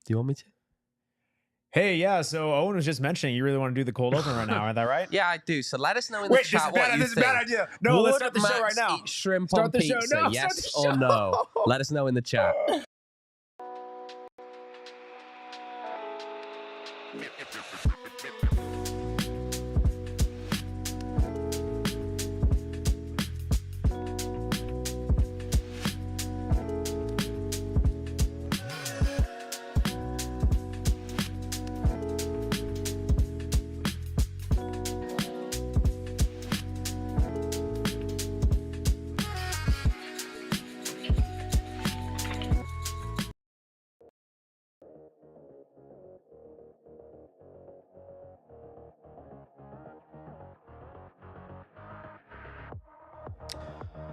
Do you want me to? Hey, yeah, so Owen was just mentioning you really want to do the cold open right now, is that right? Yeah, I do. So let us know in the chat what you think. This is a bad idea. No, let's start the show right Max now. Eat shrimp Start on the show. pizza, No, yes start the or no? Let us know in the chat.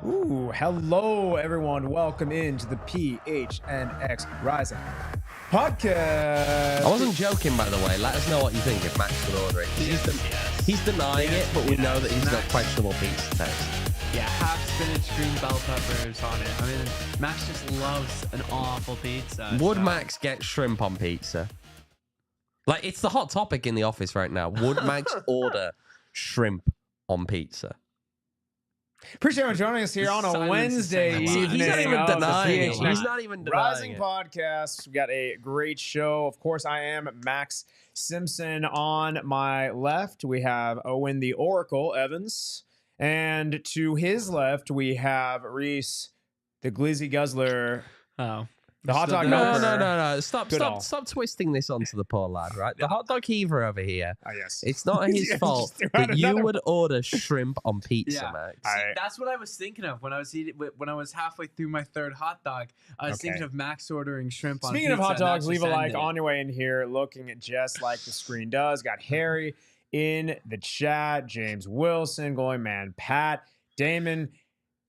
Ooh, hello, everyone. Welcome into the PHNX Rising podcast. I wasn't joking, by the way. Let us know what you think if Max would order it. He's denying it, but we know that he's got questionable pizza taste. Yeah, half spinach, green bell peppers on it. I mean, Max just loves an awful pizza. Would Max get shrimp on pizza? Like, it's the hot topic in the office right now. Would Max order shrimp on pizza? Appreciate you joining us here on a Wednesday evening. He's not even of the denying it. PHNX He's not even denying Rising it. podcast. We got a great show. Of course, I am Max Simpson. On my left, we have Owen the Oracle Evans. And to his left, we have Rees, the Glizzy Guzzler. Oh. The hot dog No, milker. no. Goodall. Stop twisting this onto the poor lad, right? The hot dog heaver over here. Oh, yes. It's not his Yeah, fault just threw out that you another would order shrimp on pizza, Yeah. Max. See, that's what I was thinking of when I was when I was halfway through my third hot dog. I was thinking of Max ordering shrimp on Speaking pizza. of hot and dogs, that leave a just like ended. on your way in here, looking just like the screen does. Got Harry in the chat, James Wilson going, man, Pat, Damon,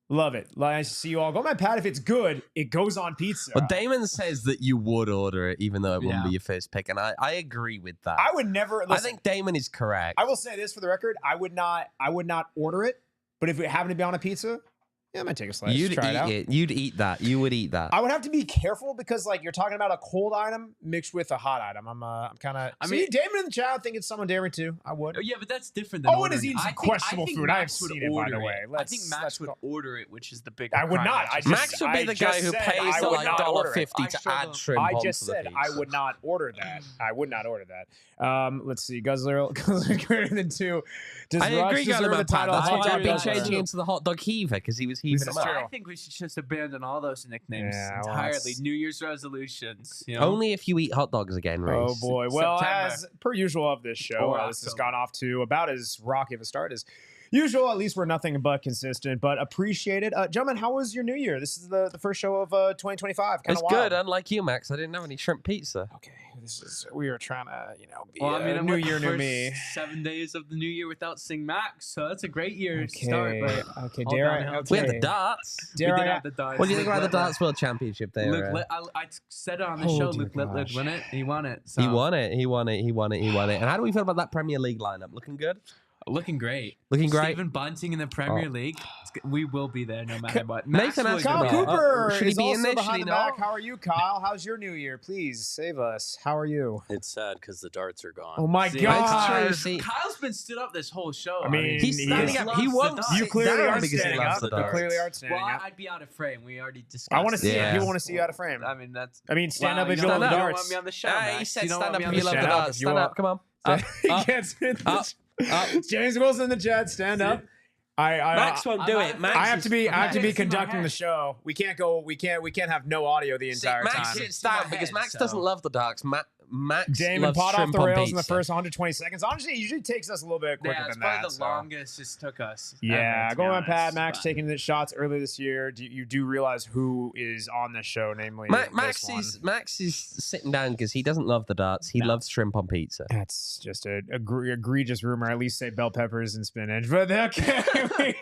love it. Nice to see you all. Go, man, Pat. If it's good, it goes on pizza. But Damon says that you would order it, even though it wouldn't Yeah. be your first pick, and I agree with that. I would never. Listen, I think Damon is correct. I will say this for the record: I would not order it. But if it happened to be on a pizza, yeah, I might take a slice. You'd try eat it out. it. You'd eat that. You would eat that. I would have to be careful because, like, you're talking about a cold item mixed with a hot item. I'm kind of. I I mean- mean, Damon in the chat, I think it's someone daring too. I would. Oh, yeah, but that's different than Owen ordering. is eating some I think questionable food. I have Max would seen it, by the order way. I think Max would order it, which is the big. I would not. I just- Max would be the guy who said pays I the would like not order it. $1.50 I to struggle. add shrimp I onto just the said pizza. I would not order that. I would not order that. Let's see. Guzzler greater than 2. Does I Rush agree, deserve Gallagher, the Pat. title? That's Hot why dog I've been Guzzler? changing into the hot dog heaver, because he was heaving This them is up. true. I think we should just abandon all those nicknames Yeah, well, entirely. that's- New Year's resolutions. You know? Only if you eat hot dogs again, Oh Reese. boy. Well, September. as per usual of this show, Or this has October. gone off to about as rocky of a start as usual. At least we're nothing but consistent, but appreciate it. Gentlemen, how was your New Year? This is the first show of 2025. Kind It's of good, unlike you, Max. I didn't have any shrimp pizza. Okay, we are trying to, be Well, I mean, I New went the Year, new first me. 7 days of the new year without seeing Max, so that's a great year start. But Okay, all dare downhill. I? We had the Okay. darts. Dare we did I? have the darts. What do you think Luke about the Littler- Darts World Championship there? Luke, I said it on the Oh, show. dear Luke Littler gosh. won it. He won it. So. He won it. He won it. He won it. He won it. And how do we feel about that Premier League lineup? Looking good? Looking great. Looking great? Stephen Bunting in the Premier League. We will be there no matter what. Nathan Max Astor will Kyle be Ball. there. Cooper Should he is be in also this? behind Should the he back. not? How are you, Kyle? How's your New Year? Please save us. How are you? It's sad because the darts are gone. Oh my See, That's true. God! See, Kyle's been stood up this whole show. I mean, he's standing up. He won't loves sit You clearly down aren't because he standing loves up. the You darts. clearly aren't standing Well, up. I'd be out of frame. We already discussed. I want to see Yeah. it. People want to see you out of frame. I mean, that's. I mean, stand up if you stand love up. the You don't want darts. me on the show. He Max. said You don't stand want up me if on you the love the Stand up darts. if you Stand want. up. Come on. He Up. can't sit in Up. the James Wilson in the chat. Stand up. Max won't do it. Max I have to be. I have to be Max is in my conducting the head. show. We can't go. We can't have no audio the entire Max time. sits down my because head, Max so- doesn't love the darts. Max Damon loves pot off shrimp the on rails in the pizza. first 120 seconds. Honestly, it usually takes us a little bit quicker Yeah, it's than probably that. the so. longest this took us. Yeah, ever, to going be on Pat, honest, Max but- taking the shots earlier this year. You do realize who is on this show, namely Max is sitting down because he doesn't love the darts. He loves shrimp on pizza. That's just a egregious rumor. At least say bell peppers and spinach. But okay,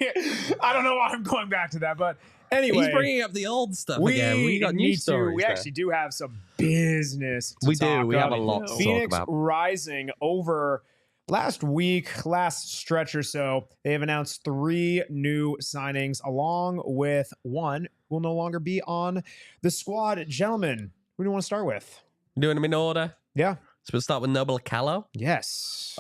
I don't know why I'm going back to that. But anyway, He's bringing up the old stuff we again. We got new need to. stories. We there. actually do have some business. To We do. talk We have a about. lot to talk Phoenix about. Rising over last week, last stretch or so. They have announced 3 new signings, along with one who will no longer be on the squad. Gentlemen, who do you want to start with? Doing them in order. Yeah. So we'll start with Noble Okello. Yes.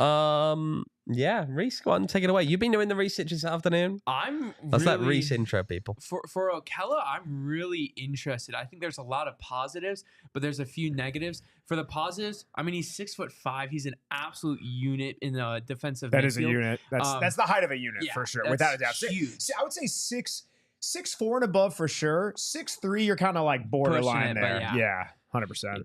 Yeah, Rees, go on, take it away. You've been doing the research this afternoon. That's that Rees intro, people. For Okello, I'm really interested. I think there's a lot of positives, but there's a few negatives. For the positives, I mean, he's 6'5". He's an absolute unit in the defensive. That midfield. is a unit. That's the height of a unit for sure, without a doubt. Huge. I would say 6'4" and above for sure. 6'3", you're kind of like borderline there. Yeah, 100%.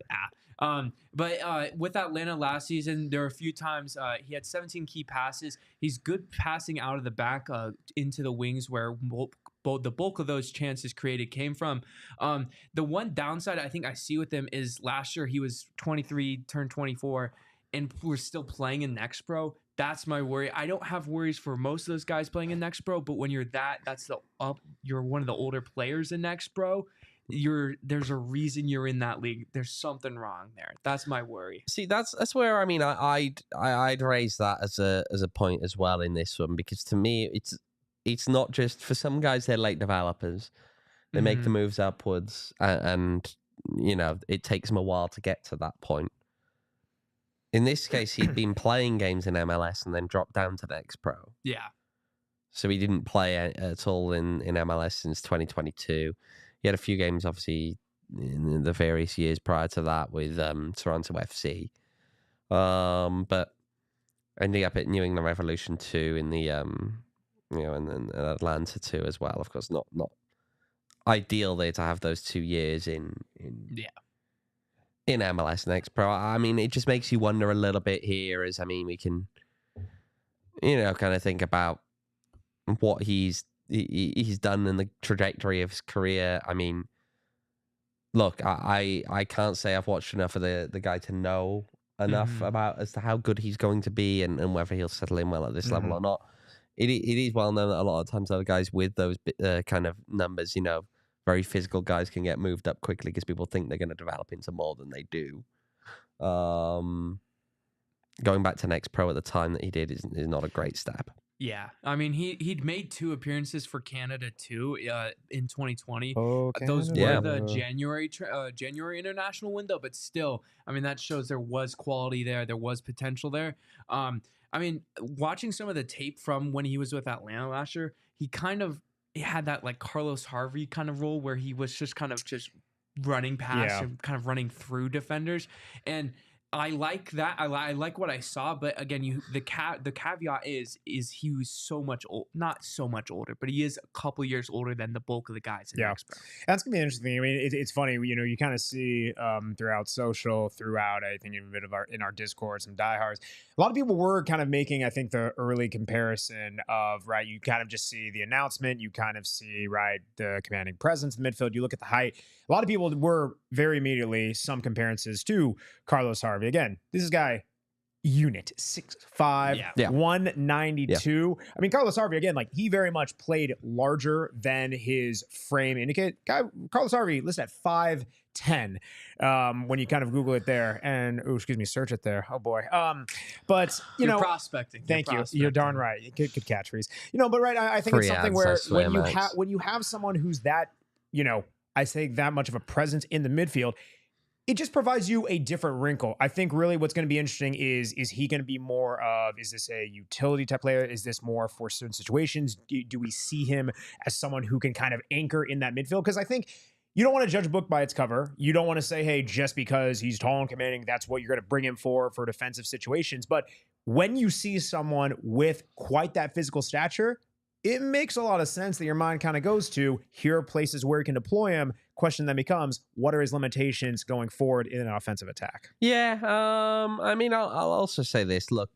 But with Atlanta last season, there were a few times he had 17 key passes. He's good passing out of the back into the wings where the bulk of those chances created came from. The one downside I think I see with him is last year he was 23, turned 24, and we're still playing in Next Pro. That's my worry. I don't have worries for most of those guys playing in Next Pro, but when you're you're one of the older players in Next Pro. There's a reason you're in that league. There's something wrong there. That's my worry. See, that's where I mean I'd raise that as a point as well in this one, because to me it's not just for some guys, they're late developers. They make the moves upwards, and you know it takes them a while to get to that point. In this case, he'd been playing games in MLS and then dropped down to Next Pro. Yeah. So he didn't play at all in MLS since 2022. He had a few games, obviously, in the various years prior to that with Toronto FC. But ending up at New England Revolution 2 in the, and then Atlanta 2 as well. Of course, not ideal there to have those 2 years in MLS Next Pro. I mean, it just makes you wonder a little bit here we can, kind of think about what he's done in the trajectory of his career. I mean, look, I can't say I've watched enough of the guy to know enough about as to how good he's going to be and whether he'll settle in well at this level or not. It is well known that a lot of times other guys with those kind of numbers, very physical guys can get moved up quickly because people think they're going to develop into more than they do. Going back to Next Pro at the time that he did is not a great step. Yeah, I mean he'd made 2 appearances for Canada too in 2020. Oh, those were the January international window, but still, I mean that shows there was quality there, there was potential there. I mean, watching some of the tape from when he was with Atlanta last year, he had that like Carlos Harvey kind of role where he was just running past and kind of running through defenders, and I like that. I like what I saw, but again, the caveat is he was not so much older, but he is a couple years older than the bulk of the guys in Next Pro. That's gonna be interesting. I mean, it's funny. You kind of see throughout, I think even a bit of in our Discord, some diehards. A lot of people were kind of making, I think, the early comparison of you kind of just see the announcement, you kind of see the commanding presence in the midfield. You look at the height. A lot of people were very immediately some comparisons to Carlos Harvey. Again, this is guy unit 6'5", 192. I mean, Carlos Harvey, again, he very much played larger than his frame indicate. Carlos Harvey listed at 5'10" when you kind of Google it there and search it there. Oh boy. But you're prospecting. Thank you. You're darn right. Good catch, Rees. But I think it's something where when you have someone who's that, I say that much of a presence in the midfield, it just provides you a different wrinkle. I think really what's going to be interesting is he going to be more of, is this a utility type player? Is this more for certain situations? Do we see him as someone who can kind of anchor in that midfield? Because I think you don't want to judge a book by its cover. You don't want to say, hey, just because he's tall and commanding, that's what you're going to bring him for defensive situations. But when you see someone with quite that physical stature, it makes a lot of sense that your mind kind of goes to, here are places where you can deploy him. Question then becomes, what are his limitations going forward in an offensive attack? Yeah, I mean, I'll also say this. Look,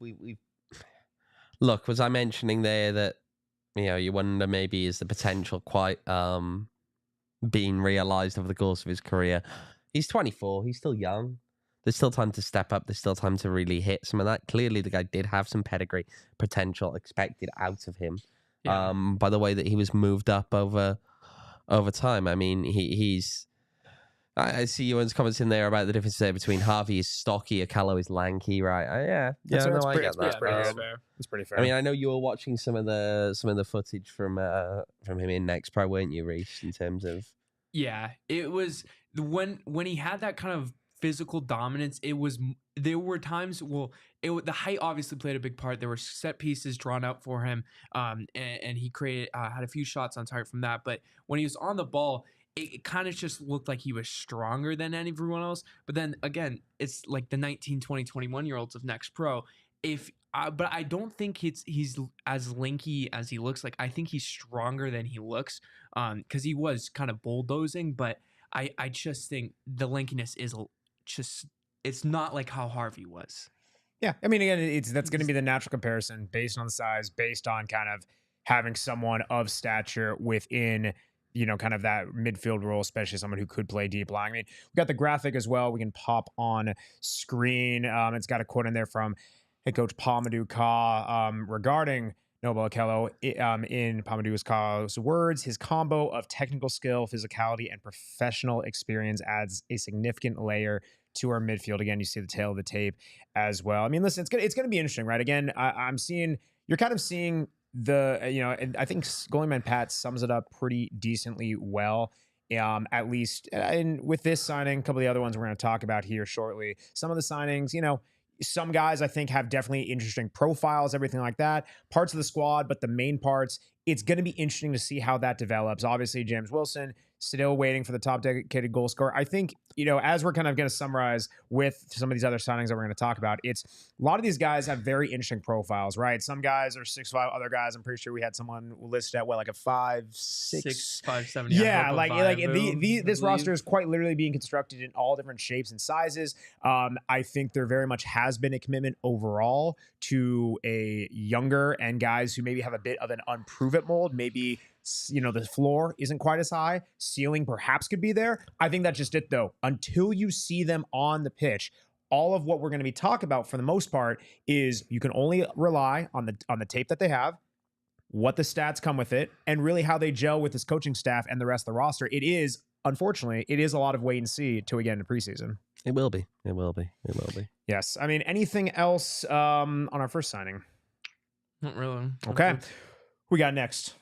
was I mentioning there that, you wonder maybe is the potential quite being realized over the course of his career? He's 24. He's still young. There's still time to step up. There's still time to really hit some of that. Clearly, the guy did have some pedigree potential expected out of him. Yeah. By the way that he was moved up over time. I mean, he's. I see Ewan's comments in there about the difference there between Harvey is stocky, Okello is lanky, right? I get that. That's pretty fair. I mean, I know you were watching some of the footage from him in Next Pro, weren't you, Rees? In terms of it was when he had that kind of physical dominance. There were times, the height obviously played a big part. There were set pieces drawn out for him, and he had a few shots on target from that. But when he was on the ball, it kind of just looked like he was stronger than everyone else. But then again, it's like the 19, 20, 21-year-olds of Next Pro. But I don't think he's as lanky as he looks. Like, I think he's stronger than he looks, because he was kind of bulldozing. But I just think the lankiness is just, it's not like how Harvey was. Yeah, I mean, again, that's going to be the natural comparison based on size, based on kind of having someone of stature within, kind of that midfield role, especially someone who could play deep lying. I mean, we got the graphic as well. We can pop on screen. It's got a quote in there from head coach Pa-Modou Kah regarding Noble Okello. In Pa-Modou Kah's words, his combo of technical skill, physicality, and professional experience adds a significant layer to our midfield. Again, you see the tail of the tape as well. I mean, listen, it's gonna be interesting, right? Again, you're kind of seeing and I think Goalieman Pat sums it up pretty decently well. At least, and with this signing, a couple of the other ones we're going to talk about here shortly. Some of the signings, some guys I think have definitely interesting profiles, everything like that. Parts of the squad, but the main parts, it's going to be interesting to see how that develops. Obviously, James Wilson still waiting for the top dedicated goal scorer. I think, as we're kind of going to summarize with some of these other signings that we're going to talk about, it's a lot of these guys have very interesting profiles, right? Some guys are 6'5", other guys, I'm pretty sure we had someone listed at like a 5'6", 6'5", Yeah, this roster is quite literally being constructed in all different shapes and sizes. I think there very much has been a commitment overall to a younger and guys who maybe have a bit of an unprove it mold. Maybe, the floor isn't quite as high. Ceiling perhaps could be there. I think that's just it, though. Until you see them on the pitch, all of what we're going to be talking about for the most part is you can only rely on the tape that they have, what the stats come with it, and really how they gel with this coaching staff and the rest of the roster. Unfortunately, it is a lot of wait and see till we get into preseason. It will be. Yes. I mean, anything else on our first signing? Not really. Okay. We got next.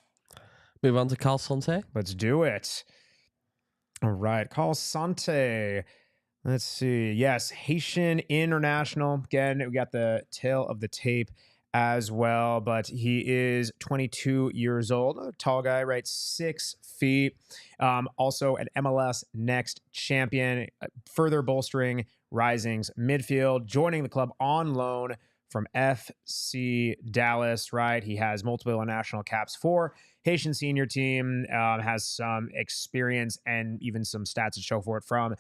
Move on to Carl Sainte. Let's do it. All right. Carl Sainte. Let's see. Yes. Haitian international. Again, we got the tail of the tape as well, but he is 22 years old. A tall guy, right? 6 feet. Also an MLS Next champion, further bolstering Rising's midfield, joining the club on loan from FC Dallas, right? He has multiple international caps for Haitian senior team, has some experience and even some stats to show for it from,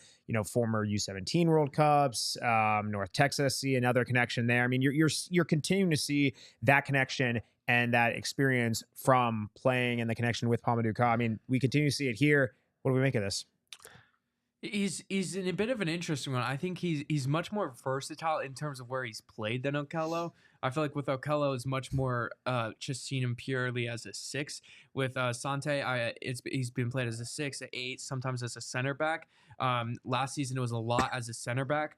former U17 World Cups, North Texas. See another connection there. I mean, you're continuing to see that connection and that experience from playing and the connection with Pa-Modou Kah. I mean, we continue to see it here. What do we make of this? He's in a bit of an interesting one. I think he's much more versatile in terms of where he's played than Okello. I feel like with Okello is much more just seen him purely as a 6. With Sainte, he's been played as a 6, an 8, sometimes as a center back. Last season it was a lot as a center back.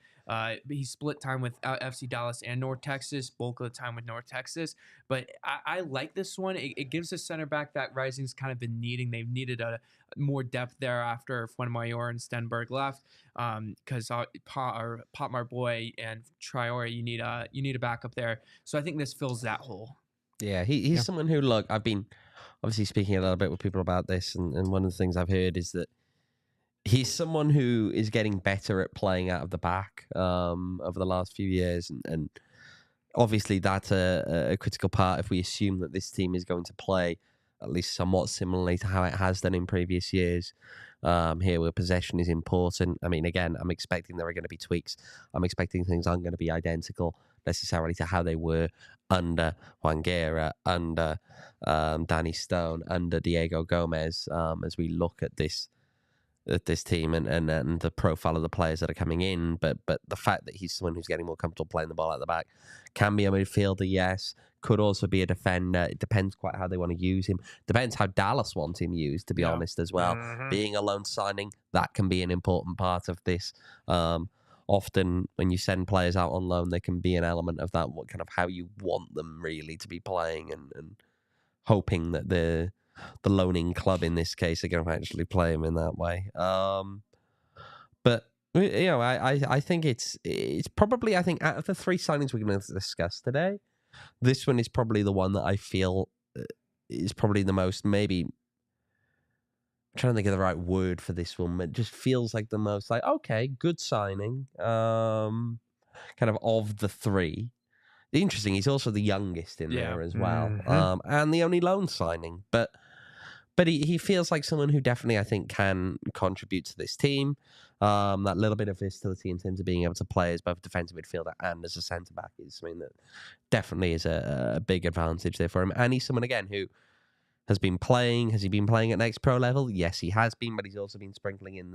He split time with FC Dallas and North Texas, bulk of the time with North Texas. But I like this one. It gives a center back that Rising's kind of been needing. They've needed a more depth there after Fuenmayor and Stenberg left. Because Potmar Boy and Traore, you need a backup there. So I think this fills that hole. Yeah, he's someone who, look, I've been obviously speaking a little bit with people about this, and one of the things I've heard is that he's someone who is getting better at playing out of the back over the last few years, and obviously that's a critical part if we assume that this team is going to play at least somewhat similarly to how it has done in previous years. Here where possession is important. I mean, again, I'm expecting there are going to be tweaks. I'm expecting things aren't going to be identical necessarily to how they were under Juan Guerra, under Danny Stone, under Diego Gomez, as we look at this team and the profile of the players that are coming in. But the fact that he's someone who's getting more comfortable playing the ball at the back, can be a midfielder, yes. Could also be a defender. It depends quite how they want to use him. Depends how Dallas wants him used, to be honest, as well. Mm-hmm. Being a loan signing, that can be an important part of this. Often when you send players out on loan, there can be an element of that, what kind of how you want them really to be playing, and hoping that the loaning club in this case are going to actually play him in that way. But I think it's probably, I think out of the 3 signings we're going to discuss today, this one is probably the one that I feel is probably the most, maybe, I'm trying to think of the right word for this one. It just feels like the most like, okay, good signing, kind of the 3. Interesting, he's also the youngest in there as well, and the only loan signing, but he feels like someone who definitely, I think, can contribute to this team. That little bit of versatility in terms of being able to play as both defensive midfielder and as a centre back is something that definitely is a big advantage there for him. And he's someone, again, who has been playing. Has he been playing at next pro level? Yes, he has been, but he's also been sprinkling in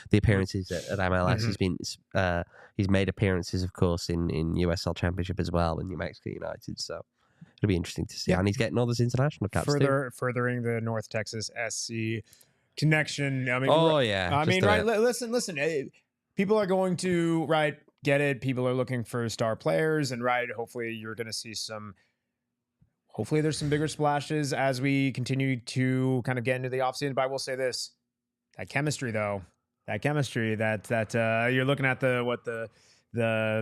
the appearances at MLS. He's made appearances, of course, in USL Championship as well in New Mexico United. So it'll be interesting to see. And he's getting all those international caps furthering the North Texas SC connection. I mean, listen. People are going to get it. People are looking for star players, and hopefully you're going to see some. Hopefully there's some bigger splashes as we continue to kind of get into the offseason. But I will say this: that chemistry that you're looking at the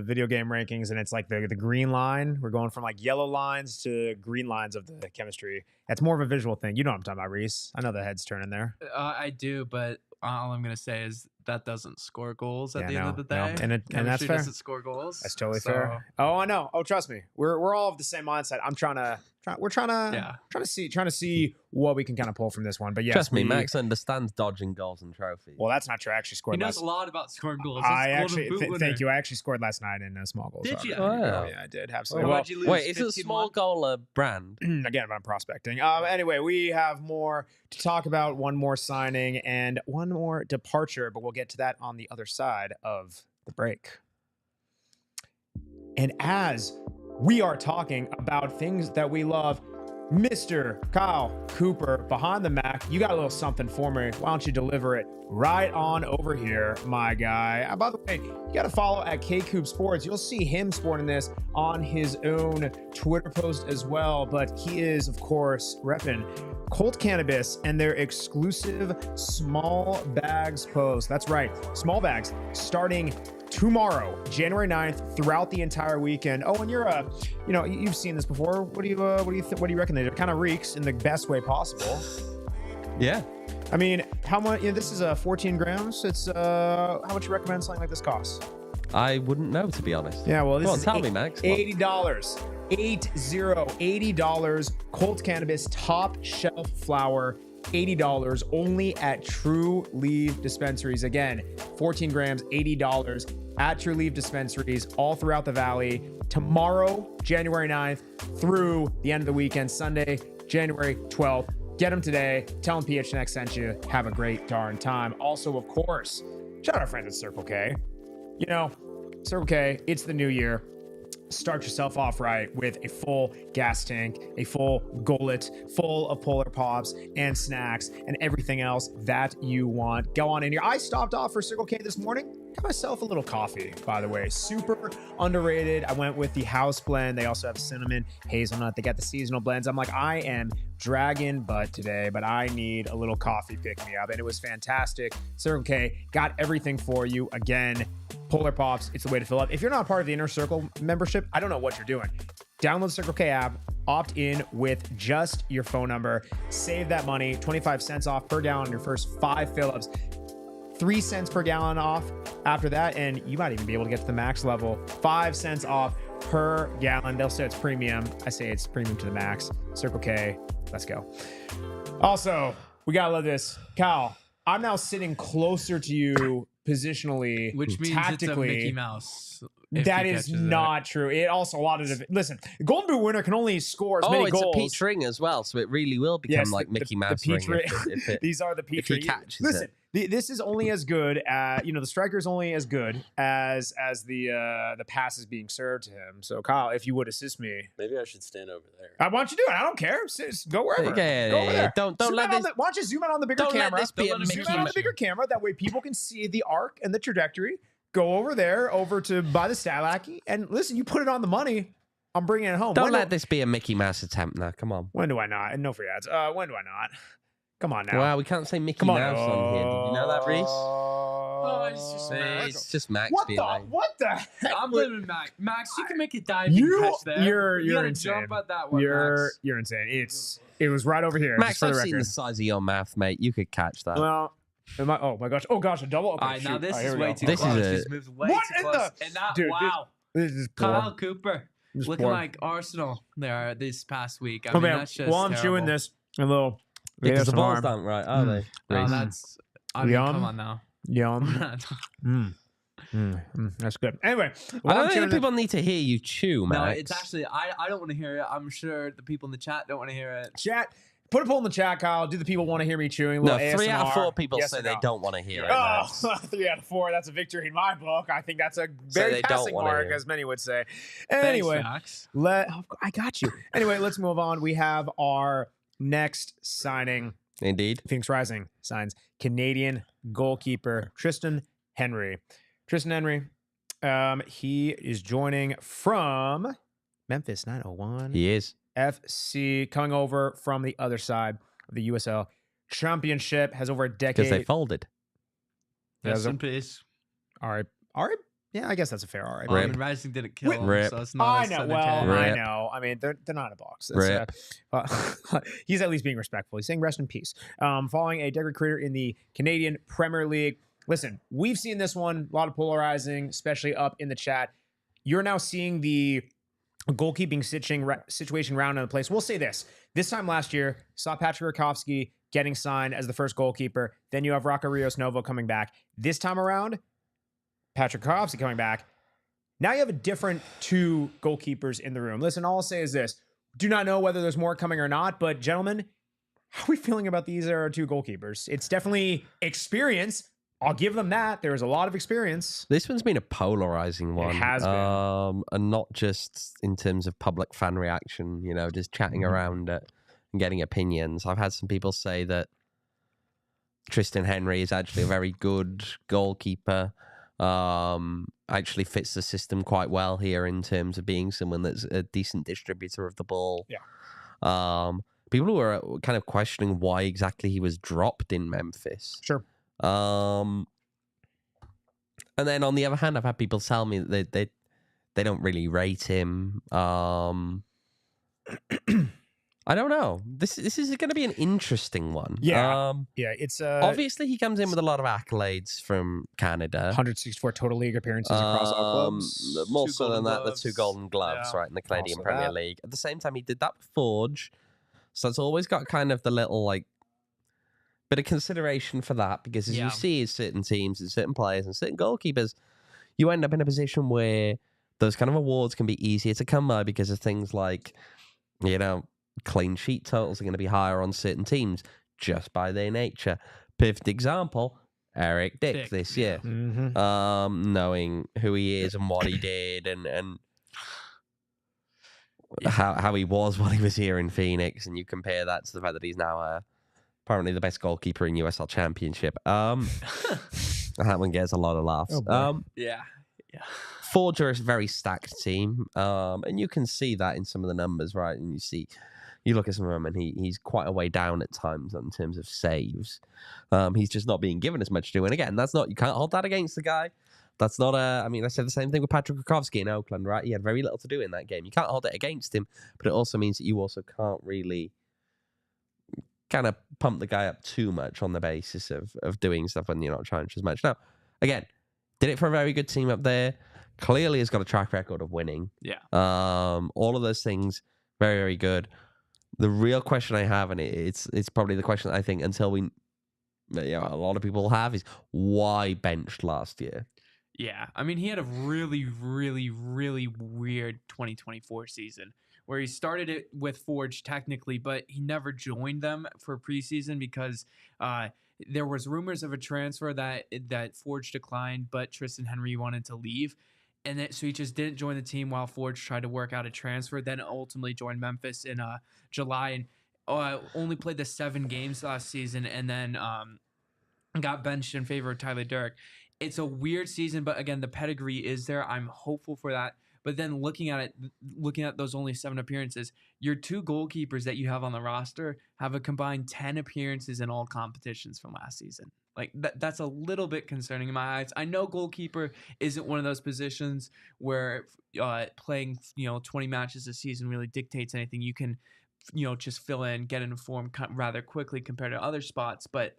video game rankings, and it's like the green line. We're going from like yellow lines to green lines of the chemistry. That's more of a visual thing. You know what I'm talking about, Rees. I know the head's turning there. I do, but all I'm going to say is that doesn't score goals at the end of the day. No. And that's fair. Doesn't score goals. That's totally fair. Oh, I know. Oh, trust me. We're all of the same mindset. We're trying to see what we can kind of pull from this one. But yes, trust me, Max understands dodging goals and trophies. Well, that's not true. I actually scored. He knows a lot about scoring goals. Thank you. I actually scored last night in a small goal. Did you? Yeah, I did. Absolutely. Why'd you lose? Wait, is it a small goal a brand? Again, I'm prospecting. Anyway, we have more to talk about. One more signing and one more departure, but we'll get to that on the other side of the break. And as we are talking about things that we love, Mr. Kyle Cooper behind the Mac, you got a little something for me. Why don't you deliver it right on over here, my guy? By the way, you got to follow at KCoop Sports. You'll see him sporting this on his own Twitter post as well. But he is, of course, repping Colt Cannabis and their exclusive small bags post. That's right, small bags starting tomorrow, January 9th, throughout the entire weekend. Oh, and you're you've seen this before. What do you reckon? It kind of reeks in the best way possible. Yeah. I mean, how much? This is 14 grams. It's how much you recommend something like this costs? I wouldn't know, to be honest. Yeah, well, this is tell me, Max. $80. $80. Colt Cannabis top shelf flower. $80 only at True Leaf dispensaries. Again, 14 grams, $80 at True Leaf dispensaries all throughout the valley. Tomorrow, January 9th, through the end of the weekend, Sunday, January 12th. Get them today. Tell them PHNX sent you. Have a great darn time. Also, of course, shout out our friends at Circle K. Circle K, it's the new year. Start yourself off right with a full gas tank, a full gullet full of Polar Pops and snacks and everything else that you want. Go on in here. I stopped off for Circle K this morning. Got myself a little coffee, by the way. Super underrated. I went with the house blend. They also have cinnamon, hazelnut. They got the seasonal blends. I'm like, I am dragging butt today, but I need a little coffee pick-me-up. And it was fantastic. Circle K got everything for you. Again, Polar Pops, it's the way to fill up. If you're not part of the Inner Circle membership, I don't know what you're doing. Download the Circle K app, opt in with just your phone number, save that money, 25 cents off per gallon on your first 5 fill-ups, 3 cents per gallon off after that, and you might even be able to get to the max level, 5 cents off per gallon. They'll say it's premium. I say it's premium to the max. Circle K, let's go. Also, we gotta love this. Kyle, I'm now sitting closer to you positionally, which means tactically. It's a Mickey Mouse. That is not true. It also a lot of listen. The Golden Boot winner can only score as many goals. Oh, it's a peach ring as well, so it really will become like Mickey Mouse ring. These are the peach ring. If he catches listen, this is only as good as the striker is only as good as the passes being served to him. So Kyle, if you would assist me, maybe I should stand over there. I want you to do it. I don't care. Go wherever. Go over there. Don't let this. Why don't you zoom in on the bigger camera? Let this be a Mickey zoom in on the bigger camera. That way people can see the arc and the trajectory. Go over there, over to buy the stat lackey, and listen. You put it on the money. I'm bringing it home. Don't let this be a Mickey Mouse attempt now. Come on. When do I not? No free ads. When do I not? Come on now. Well, we can't say Mickey Mouse on here. Did you know that, Rees? Oh, it's just Max. It's just Max What being the? like, What the heck? I'm blaming Max. Max, you can make a diving catch there. You're you gotta insane. jump at that one, Max. You're insane. It was right over here. Max, just for I've the seen record. the size of your mouth, mate. You could catch that. Well, oh my gosh. Oh gosh, a double. Okay, All right, now shoot. this All right, is here we way go. too This close. is a- He's moved way What too in close. the- And that, Dude, wow. This is poor. Kyle Cooper This is looking poor. like Arsenal there this past week. I Oh mean, man, that's just while I'm terrible. chewing this, a little. Because the balls ASMR. aren't right, are they? Oh, Reese? that's. I mean, Yum. come on now. Yum. That's good. Anyway, I while I'm don't think chewing the people need to hear you chew, No, Max. it's actually I don't want to hear it. I'm sure the people in the chat don't want to hear it. chat, put a poll in the chat, Kyle. Do the people want to hear me chewing? A No, little 3 out of ASMR? 4 people Yes say or they no? don't want to hear it. Oh, Max. 3 out of 4. That's a victory in my book. I think that's a So very they don't passing wanna mark, hear. as many would say. Thanks, Anyway, Max. I got you. Anyway, let's move on. We have our next signing. Indeed. Phoenix Rising signs Canadian goalkeeper Triston Henry. Triston Henry, he is joining from Memphis 901 He is. FC, coming over from the other side of the USL Championship. Has over a Because they decade. folded. Rest in peace. All right. Yeah, I guess that's a fair all right. Well, I Rip. mean, Rising didn't kill him, Rip. so it's not I as know. entertaining. Well, I Rip. know. I mean, they're not a box. Rip. He's at least being respectful. He's saying rest in peace. Following a decade career in the Canadian Premier League. Listen, we've seen this one, a lot of polarizing, especially up in the chat. You're now seeing the goalkeeping situation round in the place. We'll say this time last year, saw Patrick Rakowski getting signed as the first goalkeeper. Then you have Rocco Rios Novo coming back. This time around, Patrick Rakowski coming back. Now you have a different 2 goalkeepers in the room. Listen, all I'll say is this. Do not know whether there's more coming or not, but gentlemen, how are we feeling about these 2 goalkeepers? It's definitely experience. I'll give them that. There is a lot of experience. This one's been a polarizing one. has been. And not just in terms of public fan reaction, just chatting around it and getting opinions. I've had some people say that Triston Henry is actually a very good goalkeeper. Actually fits the system quite well here in terms of being someone that's a decent distributor of the ball. Yeah. People were kind of questioning why exactly he was dropped in Memphis. Sure. And then on the other hand, I've had people tell me that they don't really rate him. I don't know. This is going to be an interesting one. Yeah. Yeah, it's Obviously, he comes in with a lot of accolades from Canada. 164 total league appearances across all clubs. More 2 so than golden that, the gloves. 2 golden gloves, Yeah. right, in the Canadian Also Premier that. League. At the same time, he did that with Forge. So it's always got kind of the little, bit of consideration for that, because as Yeah. you see in certain teams and certain players and certain goalkeepers, you end up in a position where those kind of awards can be easier to come by because of things like, clean sheet totals are going to be higher on certain teams just by their nature. Perfect example, Eric Dick Dick. this year. Mm-hmm. Knowing who he is and what he did and how he was when he was here in Phoenix, and you compare that to the fact that he's now apparently the best goalkeeper in USL Championship. That one gets a lot of laughs. Oh, boy. Yeah. Forge are a very stacked team, and you can see that in some of the numbers, right? And you look at some of them, and he's quite a way down at times in terms of saves. He's just not being given as much to do. And again, you can't hold that against the guy. That's not I said the same thing with Patrick Rakowski in Oakland, right? He had very little to do in that game. You can't hold it against him, but it also means that you also can't really kind of pump the guy up too much on the basis of doing stuff when you're not challenged as much. Now, again, did it for a very good team up there. Clearly has got a track record of winning. Yeah. All of those things, very, very good. The real question I have, and it's probably the question I think until a lot of people have, is why benched last year? Yeah. I mean, he had a really, really, really weird 2024 season where he started it with Forge technically, but he never joined them for preseason because there was rumors of a transfer that Forge declined, but Triston Henry wanted to leave. And so he just didn't join the team while Forge tried to work out a transfer, then ultimately joined Memphis in July and only played the 7 games last season and then got benched in favor of Tyler Dirk. It's a weird season, but again, the pedigree is there. I'm hopeful for that. But then looking at those only 7 appearances, your 2 goalkeepers that you have on the roster have a combined 10 appearances in all competitions from last season. Like that's a little bit concerning in my eyes. I know goalkeeper isn't one of those positions where playing 20 matches a season really dictates anything. You can just fill in, get into form rather quickly compared to other spots, but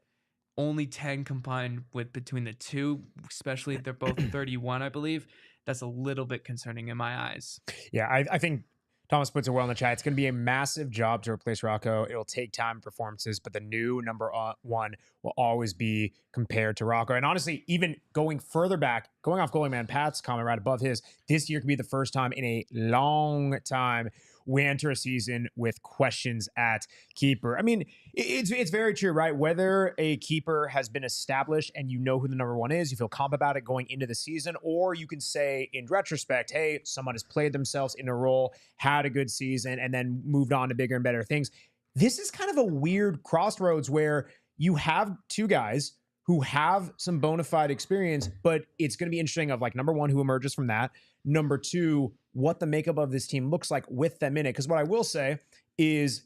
only 10 combined with between the two, especially if they're both 31, I believe. That's a little bit concerning in my eyes. Yeah, I think Thomas puts it well in the chat. It's going to be a massive job to replace Rocco. It'll take time and performances, but the new number one will always be compared to Rocco. And honestly, even going further back, going off goalie man Pat's comment right above his, this year could be the first time in a long time we enter a season with questions at keeper. I mean, it's very true, right? Whether a keeper has been established and you know who the number one is, you feel calm about it going into the season, or you can say in retrospect, hey, someone has played themselves in a role, had a good season, and then moved on to bigger and better things. This is kind of a weird crossroads where you have two guys who have some bona fide experience, but it's going to be interesting of like, number one, who emerges from that. Number two, what the makeup of this team looks like with them in it. Because what I will say is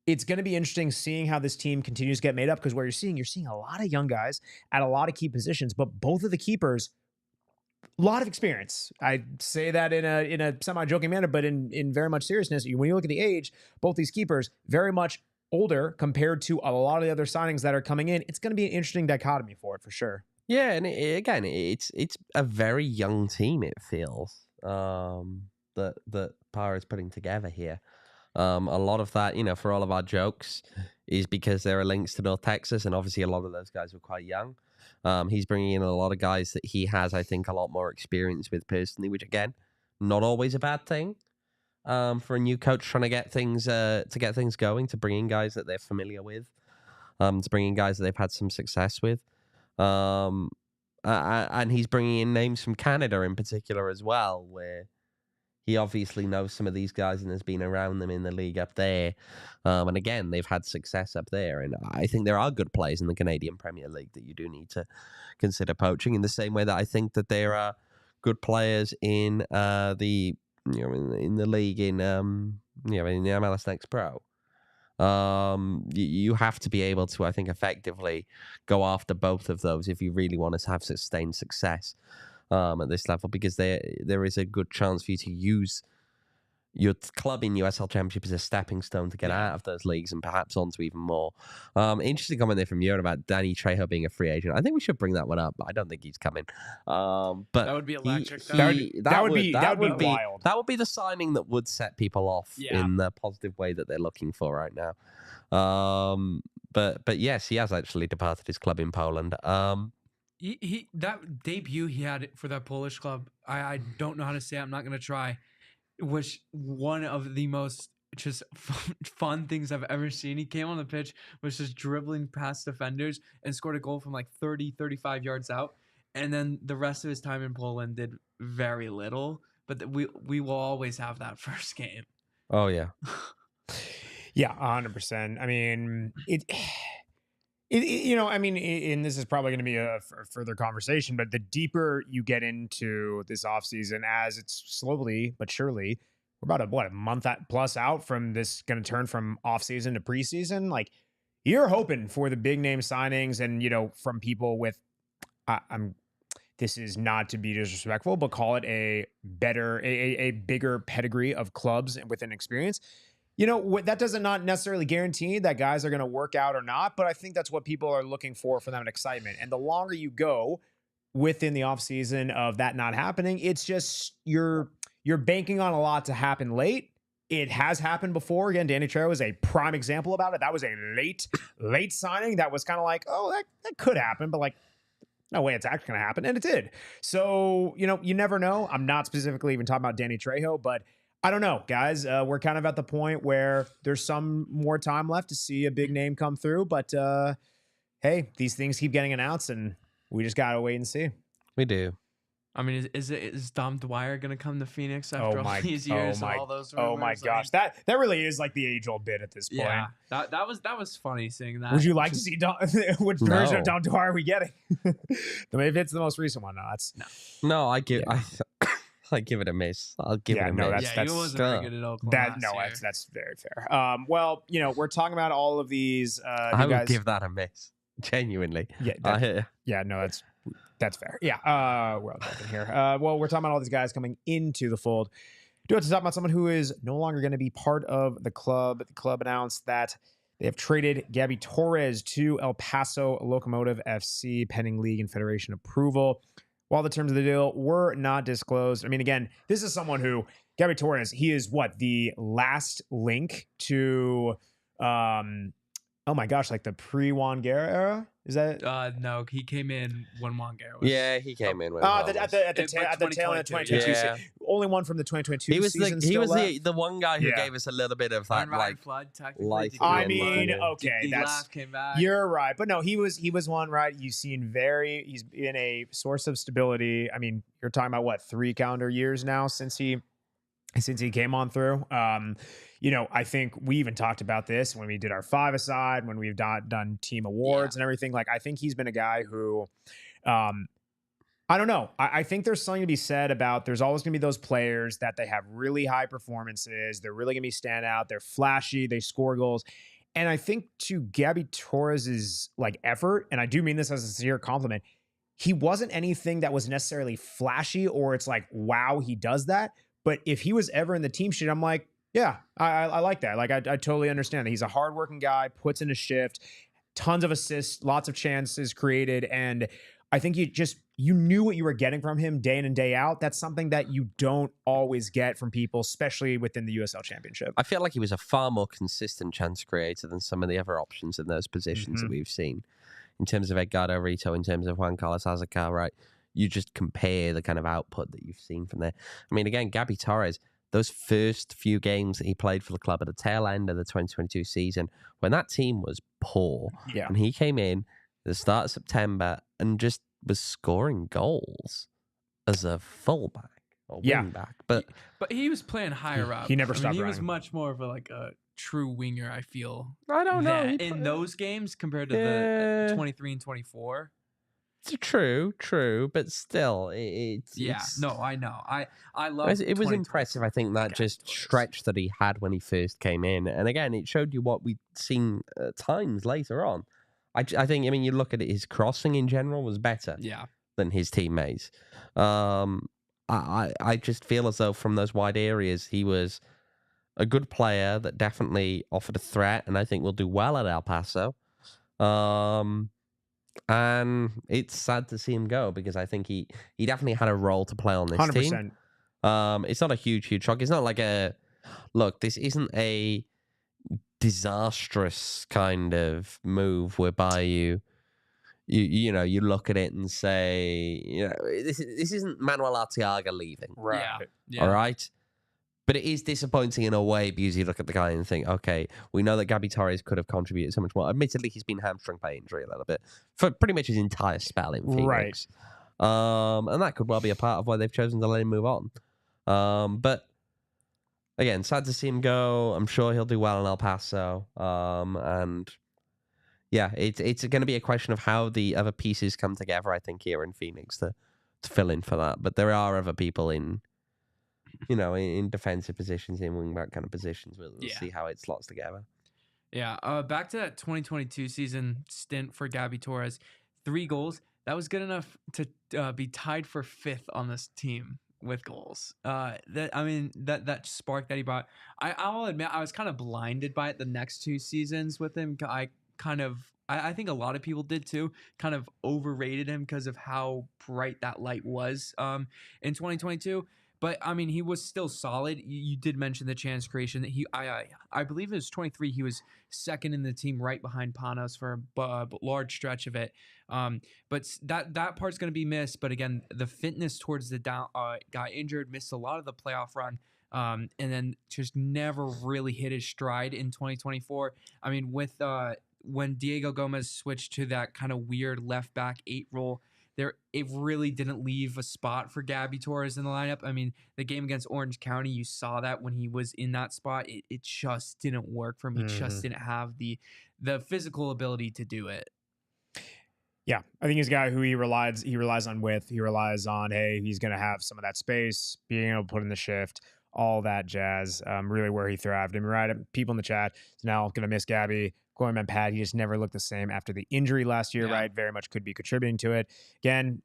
it's going to be interesting seeing how this team continues to get made up, because where you're seeing a lot of young guys at a lot of key positions, but both of the keepers, a lot of experience. I say that in a semi-joking manner, but in very much seriousness, when you look at the age, both these keepers very much older compared to a lot of the other signings that are coming in. It's going to be an interesting dichotomy for it, for sure. Yeah, and again, it's a very young team, it feels, that Pa is putting together here. A lot of that, for all of our jokes, is because there are links to North Texas, and obviously a lot of those guys were quite young. He's bringing in a lot of guys that he has, I think, a lot more experience with personally, which, again, not always a bad thing for a new coach trying to get things going, to bring in guys that they're familiar with, to bring in guys that they've had some success with. And he's bringing in names from Canada in particular as well, where he obviously knows some of these guys and has been around them in the league up there. And again, they've had success up there. And I think there are good players in the Canadian Premier League that you do need to consider poaching, in the same way that I think that there are good players in the league in the MLS Next Pro. You have to be able to, I think, effectively go after both of those if you really want to have sustained success at this level, because there is a good chance for you to use your club in USL Championship as a stepping stone to get out of those leagues and perhaps onto even more. Interesting comment there from Ewan about Danny Trejo being a free agent. I think we should bring that one up, but I don't think he's coming. But that would be electric. That would be wild. That would be the signing that would set people off in the positive way that they're looking for right now. But yes, he has actually departed his club in Poland. He that debut he had for that Polish club, I don't know how to say it, I'm not going to try, was one of the most just fun things I've ever seen. He came on the pitch, was just dribbling past defenders and scored a goal from like 30, 35 yards out. And then the rest of his time in Poland did very little. But we will always have that first game. Oh, yeah. Yeah, 100%. I mean, and this is probably going to be a further conversation, but the deeper you get into this offseason, as it's slowly but surely, we're about a month plus out from this going to turn from offseason to preseason. Like, you're hoping for the big name signings and, from people with, this is not to be disrespectful, but call it a bigger pedigree of clubs with an experience. That doesn't not necessarily guarantee that guys are going to work out or not, but I think that's what people are looking for them excitement. And the longer you go within the offseason of that not happening, it's just you're banking on a lot to happen late. It has happened before. Again, Danny Trejo is a prime example about it. That was a late signing that was kind of like, oh, that could happen, but like, no way it's actually going to happen. And it did. So, you never know. I'm not specifically even talking about Danny Trejo, but I don't know, guys. We're kind of at the point where there's some more time left to see a big name come through. But, hey, these things keep getting announced, and we just got to wait and see. We do. I mean, is Dom Dwyer going to come to Phoenix after all these years and all those rumors? Oh, my gosh. That really is like the age-old bit at this point. Yeah, that was funny seeing that. Would you like to see which version of Dom Dwyer are we getting? If it's the most recent one, No, I give it a miss. I'll give it a miss. He wasn't very good at Oklahoma. That's very fair. Well, we're talking about all of these. I would give that a miss. Genuinely. Yeah, no, that's fair. Yeah, we're all joking here. Well, we're talking about all these guys coming into the fold. Do have to talk about someone who is no longer going to be part of the club. The club announced that they have traded Gabi Torres to El Paso Locomotive FC pending league and federation approval. While the terms of the deal were not disclosed, I mean, again, this is someone who, Gabi Torres, he is the last link to, oh my gosh, like the pre-Juan Guerra era? Is that? No, he came in when Juan Guerra was. Yeah, he came in when at the tail end of 2022. Yeah. Only one from the 2022 He was season. he was left. the one guy who gave us a little bit of that, like, flood. Technically, light. I mean, okay, he that's laughed, came back. You're right, but no, he was one, right. He's been a source of stability. I mean, you're talking about what, 3 calendar years now since he came on through. I think we even talked about this when we did our 5-a-side, when we've done team awards and everything. Like, I think he's been a guy who, I don't know. I think there's something to be said about there's always going to be those players that they have really high performances. They're really going to be standout. They're flashy. They score goals. And I think to Gabi Torres's effort, and I do mean this as a sincere compliment, he wasn't anything that was necessarily flashy or it's like, wow, he does that. But if he was ever in the team sheet, I'm like, yeah, I like that. Like, I totally understand that. He's a hardworking guy, puts in a shift, tons of assists, lots of chances created. And I think you knew what you were getting from him day in and day out. That's something that you don't always get from people, especially within the USL Championship. I feel like he was a far more consistent chance creator than some of the other options in those positions that we've seen. In terms of Edgardo Rito, in terms of Juan Carlos Azacar, right? You just compare the kind of output that you've seen from there. I mean, again, Gabi Torres, those first few games that he played for the club at the tail end of the 2022 season, when that team was poor, and he came in at the start of September and just was scoring goals as a fullback or wingback. But he was playing higher up. He never stopped He running. was much more of a true winger, I feel. I don't know. In those games compared to the 23 and 24. True, but still, it's no, I know. I love it was impressive. I think that just stretch that he had when he first came in, and again, it showed you what we'd seen times later on. I think, I mean, you look at it, his crossing in general was better than his teammates. I just feel as though from those wide areas, he was a good player that definitely offered a threat, and I think will do well at El Paso. And it's sad to see him go because I think he definitely had a role to play on this 100%. team. It's not a huge shock. It's not like this isn't a disastrous kind of move whereby you look at it and say, this isn't Manuel Arteaga leaving. Right. Yeah. All right. But it is disappointing in a way because you look at the guy and think, okay, we know that Gabi Torres could have contributed so much more. Admittedly, he's been hamstrung by injury a little bit for pretty much his entire spell in Phoenix. Right. And that could well be a part of why they've chosen to let him move on. But again, sad to see him go. I'm sure he'll do well in El Paso. And yeah, it's going to be a question of how the other pieces come together, I think, here in Phoenix to fill in for that. But there are other people in defensive positions, in wingback kind of positions. We'll see how it slots together. Yeah. Back to that 2022 season stint for Gabi Torres, 3 goals. That was good enough to be tied for 5th on this team with goals. That spark that he brought. I'll admit I was kind of blinded by it the next 2 seasons with him. I think a lot of people did too, kind of overrated him because of how bright that light was in 2022. But I mean, he was still solid. You did mention the chance creation. I believe it was 23. He was second in the team, right behind Panos for a large stretch of it. But that part's going to be missed. But again, the fitness towards the down got injured, missed a lot of the playoff run, and then just never really hit his stride in 2024. I mean, with when Diego Gomez switched to that kind of weird left back 8 role, it really didn't leave a spot for Gabi Torres in the lineup. I mean, the game against Orange County, you saw that when he was in that spot, it just didn't work for him. He just didn't have the physical ability to do it. Yeah, I think he's a guy who he relies on width. He relies on, hey, he's going to have some of that space, being able to put in the shift, all that jazz, really where he thrived. And right, people in the chat is now going to miss Gabi. Of going on pad. He just never looked the same after the injury last year, right? Very much could be contributing to it. Again,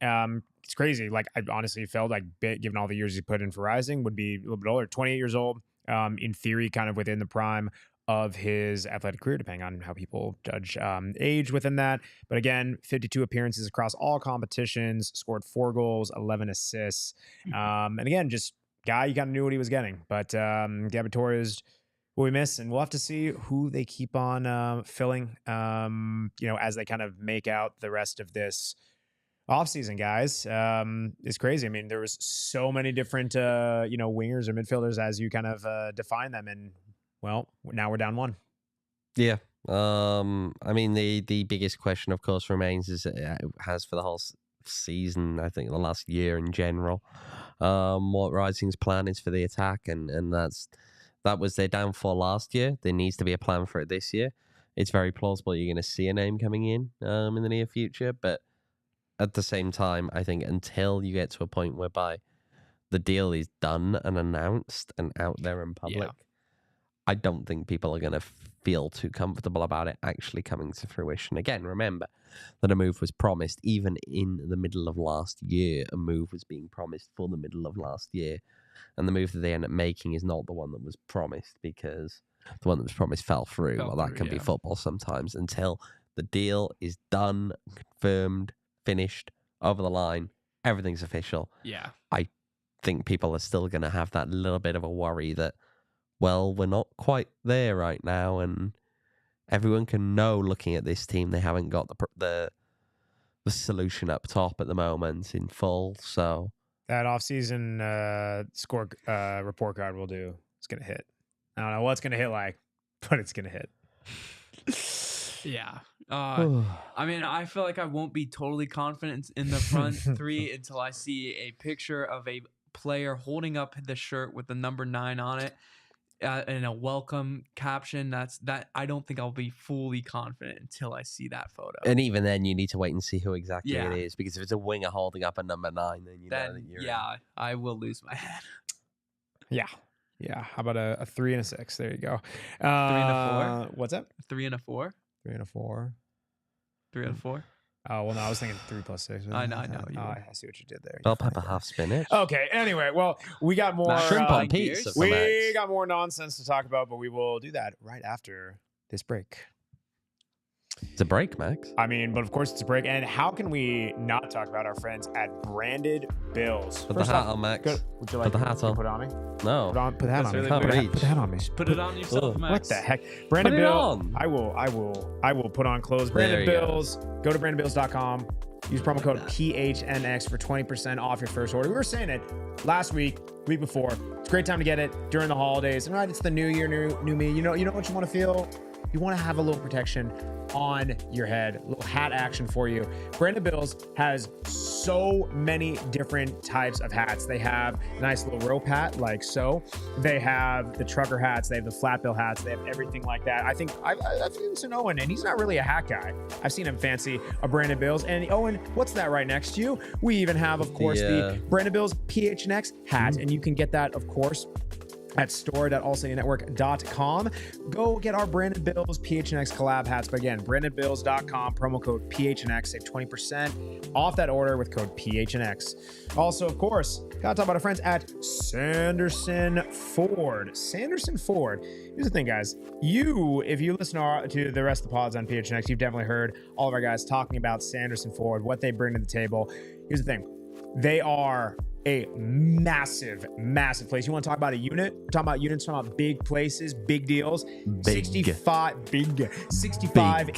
it's crazy. Like, I honestly felt like, given all the years he put in for Rising, would be a little bit older, 28 years old, in theory, kind of within the prime of his athletic career, depending on how people judge age within that. But again, 52 appearances across all competitions, scored 4 goals, 11 assists. And again, just guy, you kind of knew what he was getting. But Gabi Torres, will we miss? And we'll have to see who they keep on filling, as they kind of make out the rest of this offseason, guys. It's crazy. I mean, there was so many different, wingers or midfielders as you kind of define them. And, well, now we're down 1. Yeah. I mean, the biggest question, of course, remains is it has for the whole season, I think the last year in general, what Rising's plan is for the attack. And that was their downfall last year. There needs to be a plan for it this year. It's very plausible you're going to see a name coming in the near future. But at the same time, I think until you get to a point whereby the deal is done and announced and out there in public, I don't think people are going to feel too comfortable about it actually coming to fruition. Again, remember that a move was promised even in the middle of last year. A move was being promised for the middle of last year. And the move that they end up making is not the one that was promised, because the one that was promised fell through. That can be football sometimes. Until the deal is done, confirmed, finished, over the line, everything's official. Yeah. I think people are still going to have that little bit of a worry that, well, we're not quite there right now, and everyone can know looking at this team they haven't got the solution up top at the moment in full. So that offseason score report card will do. It's gonna hit. I don't know what it's gonna hit like, but it's gonna hit. Yeah. I mean, I feel like I won't be totally confident in the front 3 until I see a picture of a player holding up the shirt with the number 9 on it. And a welcome caption. That I don't think I'll be fully confident until I see that photo. And even then, you need to wait and see who exactly it is, because if it's a winger holding up a number 9, then you know that you're in. I will lose my head. Yeah. How about a 3 and a 6? There you go. 3 and a 4. What's up? 3 and a 4. 3 and a 4. 3 and a 4. Oh, well, no, I was thinking 3 plus 6. I know. I see what you did there. Bell pepper, half spinach. Okay. Anyway, well, we got more shrimp on pizza. We got more nonsense to talk about, but we will do that right after this break. It's a break, Max. I mean, but of course it's a break. And how can we not talk about our friends at Branded Bills? Put the hat on, Max. Would you like the hat on. Put it on me? No. Put the hat That's on me. really Put weird. the hat on me. Put it on yourself, Max. What the heck? Branded Put it Bills. on. I will put on clothes. Branded There you Bills. Go to brandedbills.com. Use promo code PHNX for 20% off your first order. We were saying it last week before. It's a great time to get it during the holidays. And right, it's the new year, new me. You know what you want to feel? You want to have a little protection on your head, a little hat action for you. Branded Bills has so many different types of hats. They have a nice little rope hat like so. They have the trucker hats. They have the flat bill hats. They have everything like that. I think I've seen Owen, and he's not really a hat guy. I've seen him fancy a Branded Bills. And Owen, what's that right next to you? We even have, of course, the Branded Bills PHNX hat. And you can get that, of course, at store.allcitynetwork.com. Go get our Branded Bills PHNX collab hats. But again, brandedbills.com, promo code PHNX, save 20% off that order with code PHNX. Also, of course, gotta talk about our friends at Sanderson Ford. Sanderson Ford. Here's the thing, guys. If you listen to the rest of the pods on PHNX, you've definitely heard all of our guys talking about Sanderson Ford, what they bring to the table. Here's the thing. They are a massive place. You want to talk about a unit? We're talking about units, talking about big places, big deals. 65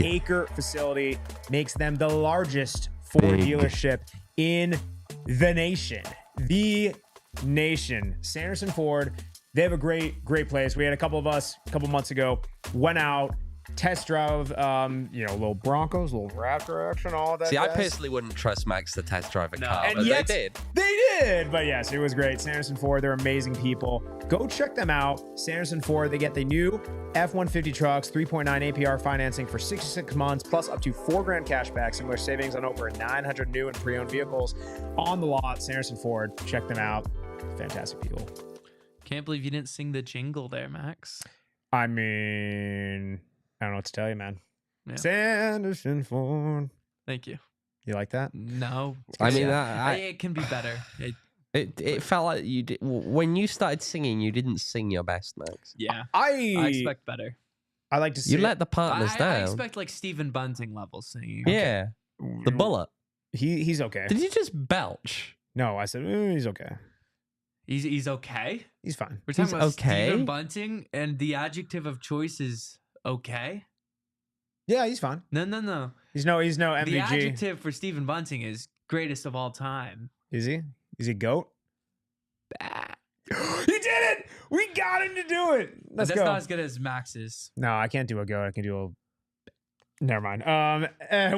acre facility makes them the largest Ford dealership in the nation. The nation. Sanderson Ford. They have a great place. We had a couple of us a couple months ago, went out, test drive, little Broncos, little Raptor action, all that. See, I personally wouldn't trust Max to test drive a car, and but yet, they did. They did. But yes, it was great. Sanderson Ford, they're amazing people. Go check them out. Sanderson Ford, they get the new F-150 trucks, 3.9 APR financing for 66 months, plus up to $4,000 cash back, similar savings on over 900 new and pre-owned vehicles on the lot. Sanderson Ford, check them out. Fantastic people. Can't believe you didn't sing the jingle there, Max. I mean, I don't know what to tell you, man. Yeah. Sanderson Ford. Thank you. You like that? No. I mean, it can be better. it felt like you did when you started singing. You didn't sing your best, Max. Yeah. I expect better. I like to see You let the partners I down. expect like Stephen Bunting level singing. Yeah, the bullet. He's okay. Did you just belch? No, I said he's okay. He's okay. He's fine. We're talking He's about okay? Stephen Bunting, and the adjective of choice is okay. Yeah, he's fine. No. He's no MVG. The adjective for Stephen Bunting is greatest of all time. Is he? Is he GOAT? Bah. He did it! We got him to do it. Let's That's go. not as good as Max's. No, I can't do a GOAT. I can do a. Never mind. We I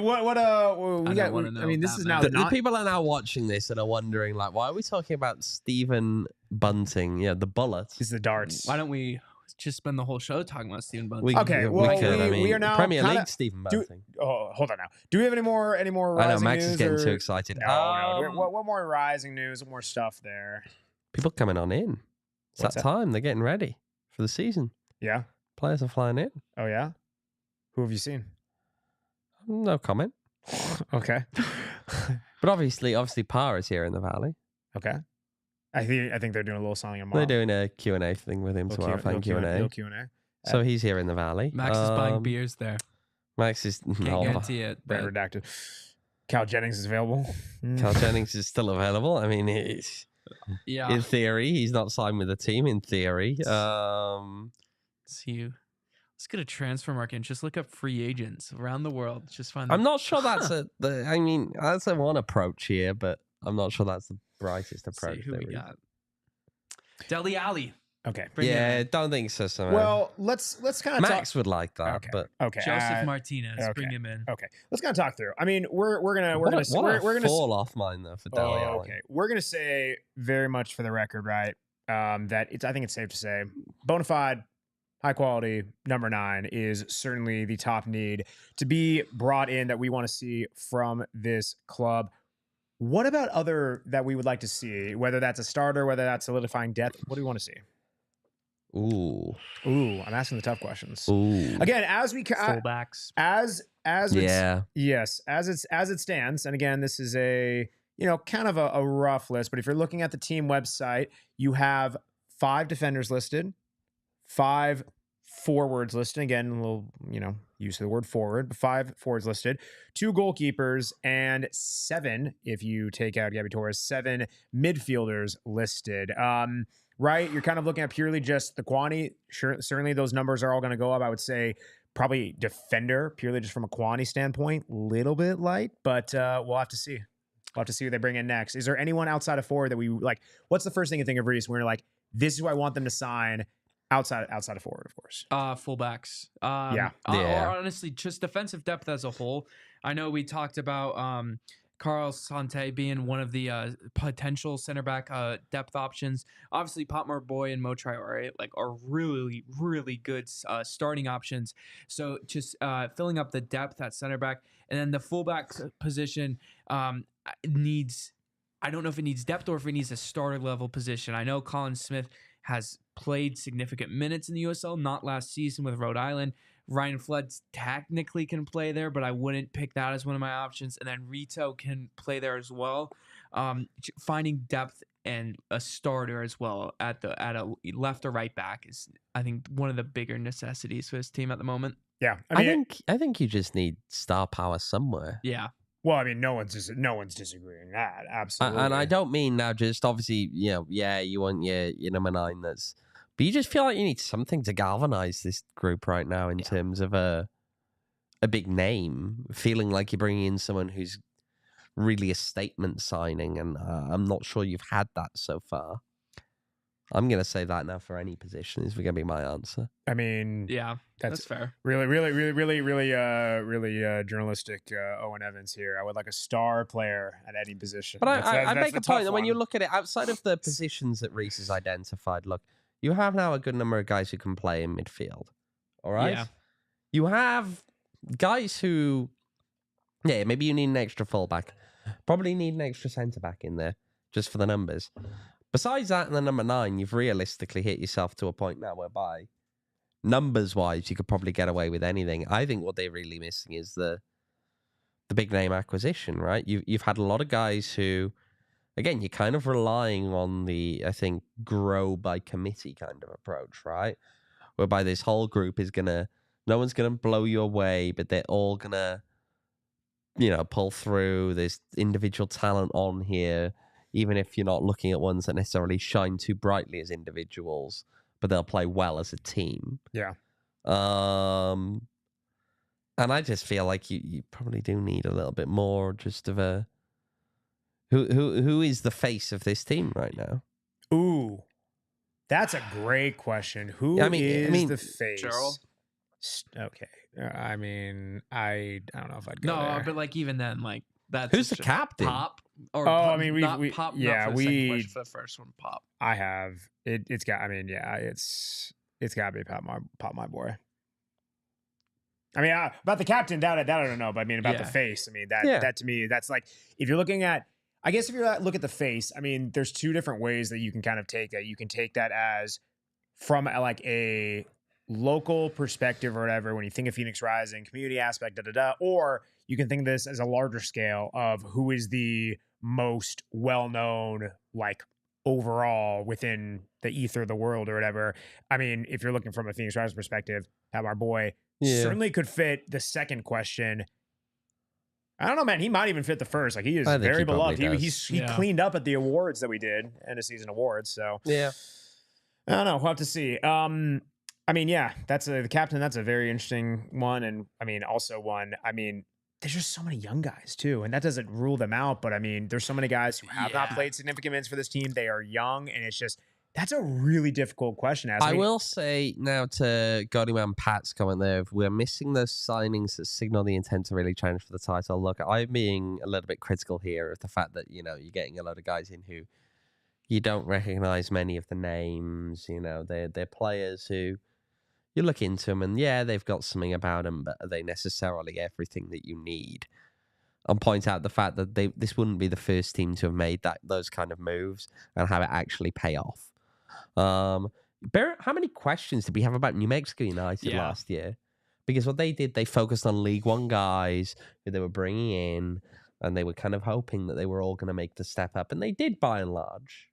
got. wanna know I mean, this that, is man. now The, the the not. people are now watching this and are wondering, like, why are we talking about Stephen Bunting? Yeah, the bullet. It's the darts. Why don't we just spend the whole show talking about Stephen Bunting? We, Okay, we well, could. I we mean, are now Premier kinda- League Stephen do- Bunting. Oh, hold on now. Do we have any more I know rising Max news? is getting or- too excited. No. What more rising news? What more stuff there? People coming on in. It's What's that that? time. They're getting ready for the season. Yeah. Players are flying in. Oh yeah. Who have you seen? No comment. Okay. But obviously, Pa is here in the Valley. Okay. I think they're doing a little something They're tomorrow. doing a Q&A thing with him tomorrow. Fan Q&A. Little Q&A. So he's here in the Valley. Max is buying beers there. Max is Can't no. guarantee it. Brand But redacted. Cal Jennings is available. Cal Jennings is still available. I mean, it's, yeah. in theory, he's not signed with the team. In theory, See you. Let's get a transfer market and just look up free agents around the world. Just find. I'm not sure that's I mean, that's a one approach here, but I'm not sure that's the brightest approach. See who there we is. got. Dele Alli. Okay. Bring him Yeah, in. don't think so. Simon. Well, let's kind of Max would like that, Okay. but Okay. Joseph Martinez. okay. Bring him in. Okay. Let's kind of talk through. I mean, we're gonna what we're a gonna fall off mine though for Dele Oh, Alli. okay. We're gonna say very much for the record, right? That it's. I think it's safe to say, bona fide, high quality number 9 is certainly the top need to be brought in that we want to see from this club. What about other that we would like to see? Whether that's a starter, whether that's solidifying depth. What do we want to see? Ooh, I'm asking the tough questions. ooh, Again, as we Fullbacks. as it's, yeah. yes, as it stands, and again, this is a kind of a rough list, but if you're looking at the team website, you have 5 defenders listed, 5 forwards listed. Again, a little use of the word forward, but 5 forwards listed, 2 goalkeepers, and 7 if you take out Gabi Torres, 7 midfielders listed. Right, you're kind of looking at purely just the quantity. Sure, certainly those numbers are all going to go up. I would say probably defender, purely just from a quantity standpoint, little bit light, but we'll have to see. We'll have to see who they bring in next. Is there anyone outside of forward that we like? What's the first thing you think of, Rees? When you're like, this is who I want them to sign outside of forward, of course. Fullbacks. Yeah. Or honestly, just defensive depth as a whole. I know we talked about Carl Sainte being one of the potential center back depth options. Obviously, Potmore Boy and Mo Traore are really, really good starting options. So just filling up the depth at center back, and then the fullback position needs. I don't know if it needs depth or if it needs a starter level position. I know Colin Smith has played significant minutes in the USL, not last season with Rhode Island. Ryan Flood technically can play there, but I wouldn't pick that as one of my options. And then Rito can play there as well. Finding depth and a starter as well at a left or right back is, I think, one of the bigger necessities for this team at the moment. Yeah, I think you just need star power somewhere. Yeah. Well, I mean, no one's disagreeing that. Absolutely. And I don't mean now just obviously, you want your number 9 that's, but you just feel like you need something to galvanize this group right now in terms of a big name, feeling like you're bringing in someone who's really a statement signing, and I'm not sure you've had that so far. I'm going to say that now for any position is going to be my answer. I mean, Yeah. That's fair. really journalistic Owen Evans here. I would like a star player at any position. But I That's make the a tough point that when you one. look at it outside of the positions that Rees has identified, look, you have now a good number of guys who can play in midfield. All right? Yeah. You have guys who, maybe you need an extra fullback. Probably need an extra centre back in there just for the numbers. Besides that, and the number 9, you've realistically hit yourself to a point now whereby numbers wise, you could probably get away with anything. I think what they're really missing is the big name acquisition, right? You've had a lot of guys who, again, you're kind of relying on the, I think, grow by committee kind of approach, right? Whereby this whole group is no one's gonna blow you away, but they're all gonna, pull through. There's individual talent on here, even if you're not looking at ones that necessarily shine too brightly as individuals, but they'll play well as a team. Yeah. And I just feel like you probably do need a little bit more just of a who is the face of this team right now? Ooh, that's a great question. Who is the face? Gerald? Okay. I don't know if I'd go No, there. but like even then, like that's Who's the captain? Pop. Or Oh, Pop, I mean, not we Pop. yeah, not for the second we. question, for the first one, Pop. I have it. It's got. I mean, yeah, it's got to be Pop my boy. I mean, about the captain, that I don't know, but I mean about the face. I mean that to me, that's like if you're looking at. I guess if you look at the face, I mean, there's two different ways that you can kind of take that. You can take that as from like a local perspective or whatever, when you think of Phoenix Rising, community aspect, or you can think of this as a larger scale of who is the most well-known, like overall within the ether of the world or whatever. I mean, if you're looking from a Phoenix Rising perspective, have our boy certainly could fit the second question. I don't know, man. He might even fit the first. Like he is very beloved. He cleaned up at the awards that we did, end of season awards. So yeah, I don't know. We'll have to see. I mean, yeah, that's the captain. That's a very interesting one, and I mean, also one. I mean, there's just so many young guys too, and that doesn't rule them out. But I mean, there's so many guys who have not played significant minutes for this team. They are young, and it's just. That's a really difficult question to ask. I will say now to Goddie and Pat's comment there, if we're missing those signings that signal the intent to really challenge for the title. Look, I'm being a little bit critical here of the fact that, you're getting a lot of guys in who you don't recognize many of the names. They're players who you look into them and, they've got something about them, but are they necessarily everything that you need? And point out the fact that this wouldn't be the first team to have made those kind of moves and have it actually pay off. Barrett, how many questions did we have about New Mexico United last year? Because what they did, they focused on League One guys who they were bringing in, and they were kind of hoping that they were all going to make the step up, and they did by and large.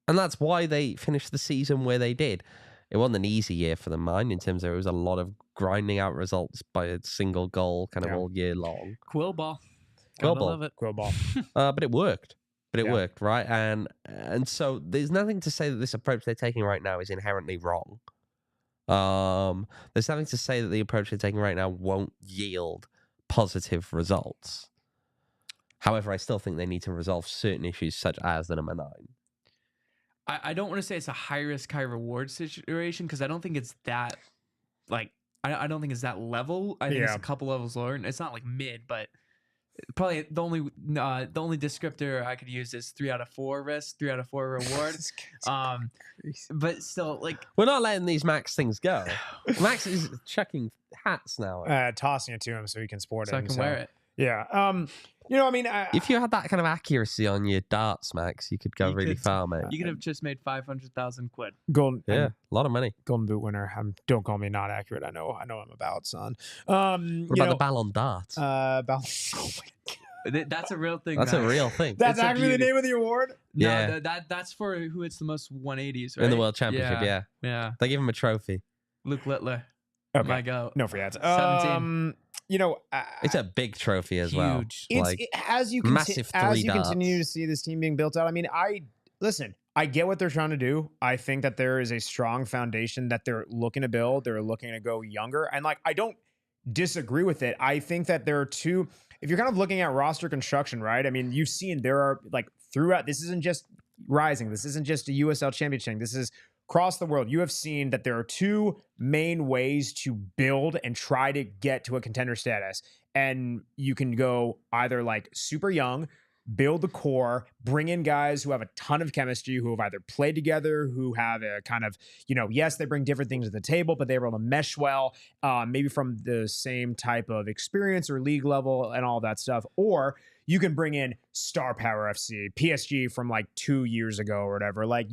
And that's why they finished the season where they did. It wasn't an easy year for them, mind, in terms of it was a lot of grinding out results by a single goal kind of all year long. Quill ball. Quill ball. But it worked. It worked, right? And so there's nothing to say that this approach they're taking right now is inherently wrong. There's nothing to say that the approach they're taking right now won't yield positive results. However, I still think they need to resolve certain issues, such as the number 9. I don't want to say it's a high risk, high reward situation because I don't think it's that like I don't think it's that level. I think it's a couple levels lower. And it's not like mid, but probably the only descriptor I could use is 3 out of 4 risk, 3 out of 4 reward. But still, like we're not letting these Max things go. Max is chucking hats now, tossing it to him so he can sport it. So I can wear it. Yeah. I mean, if you had that kind of accuracy on your darts, Max, you could go really far, mate. You could have just made 500,000 quid. Golden, a lot of money. Golden Boot winner. Don't call me not accurate. I know I'm about, son. What about the Ballon d'Art? Oh my God. That's a real thing. That's a real thing. That's actually the name of the award? No, that's for who hits the most 180s, right? In the World Championship, yeah. They give him a trophy. Luke Littler. Okay. My go. No free ads. 17. It's a big trophy as well. Huge. As you continue to see this team being built out. I mean, I get what they're trying to do. I think that there is a strong foundation that they're looking to build. They're looking to go younger, and I don't disagree with it. I think that there are two. If you're kind of looking at roster construction, right? I mean, you've seen there are throughout. This isn't just Rising. This isn't just a USL Championship. This is across the world. You have seen that there are two main ways to build and try to get to a contender status. And you can go either super young, build the core, bring in guys who have a ton of chemistry, who have either played together, who have a kind of, yes, they bring different things to the table, but they're able to mesh well, maybe from the same type of experience or league level and all that stuff. Or you can bring in Star Power FC, PSG from like 2 years ago or whatever. Like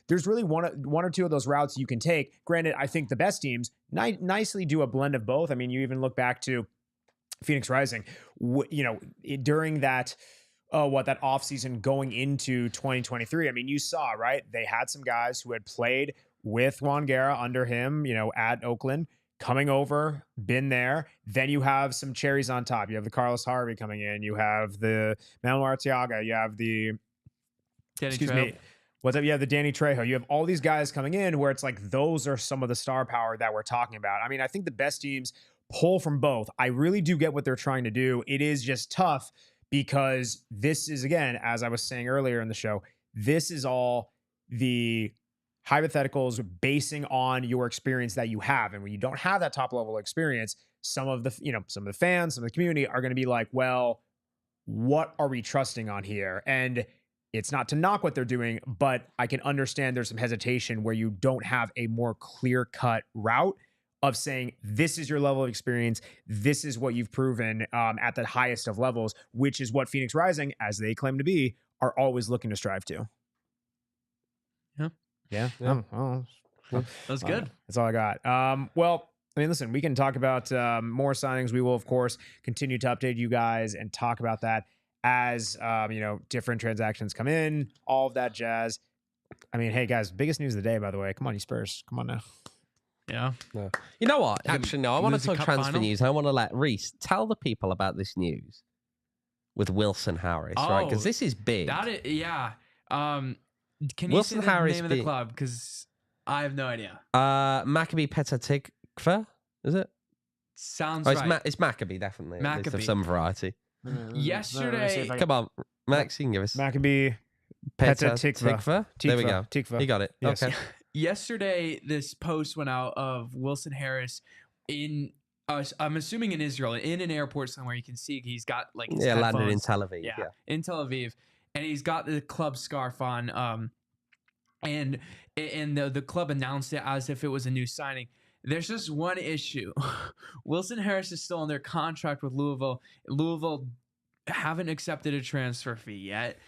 there's really one or two of those routes you can take. Granted, I think the best teams nicely do a blend of both. I mean, you even look back to Phoenix Rising, during that that offseason going into 2023. I mean, you saw, right? They had some guys who had played with Juan Guerra under him, at Oakland, coming over, been there. Then you have some cherries on top. You have the Carlos Harvey coming in. You have the Manuel Arteaga. You have the What's up? You have the Danny Trejo. You have all these guys coming in where it's like those are some of the star power that we're talking about. I mean, I think the best teams pull from both. I really do get what they're trying to do. It is just tough because this is, again, as I was saying earlier in the show, this is all the hypotheticals basing on your experience that you have. And when you don't have that top level experience, some of the fans, some of the community are going to be like, well, what are we trusting on here? And it's not to knock what they're doing, but I can understand there's some hesitation where you don't have a more clear-cut route of saying, this is your level of experience. This is what you've proven at the highest of levels, which is what Phoenix Rising, as they claim to be, are always looking to strive to. Yeah. That's good. That's all I got. Well, I mean, listen, we can talk about more signings. We will, of course, continue to update you guys and talk about that as, different transactions come in, all of that jazz. I mean, hey, guys, biggest news of the day, by the way. Come on, you Spurs. Come on now. Yeah. No. You know what? Actually, no. I want to talk transfer news. I want to let Rees tell the people about this news with Wilson Harris, right? Because this is big. That is, yeah. Can you Wilson say the Harris name of the club? Because I have no idea. Maccabi Petah Tikva, is it? Sounds right. It's Maccabi, definitely. Maccabi. At least of some variety. Yesterday. Come on, Max, you can give us. Maccabi Petah Tikva. There we go. Tikva. You got it. Yes. Okay. Yesterday, this post went out of Wilson Harris in, I'm assuming in Israel, in an airport somewhere. You can see he's got like his headphones. Landed in Tel Aviv. Yeah, in Tel Aviv, and he's got the club scarf on. And the club announced it as if it was a new signing. There's just one issue. Wilson Harris is still under contract with Louisville. Louisville haven't accepted a transfer fee yet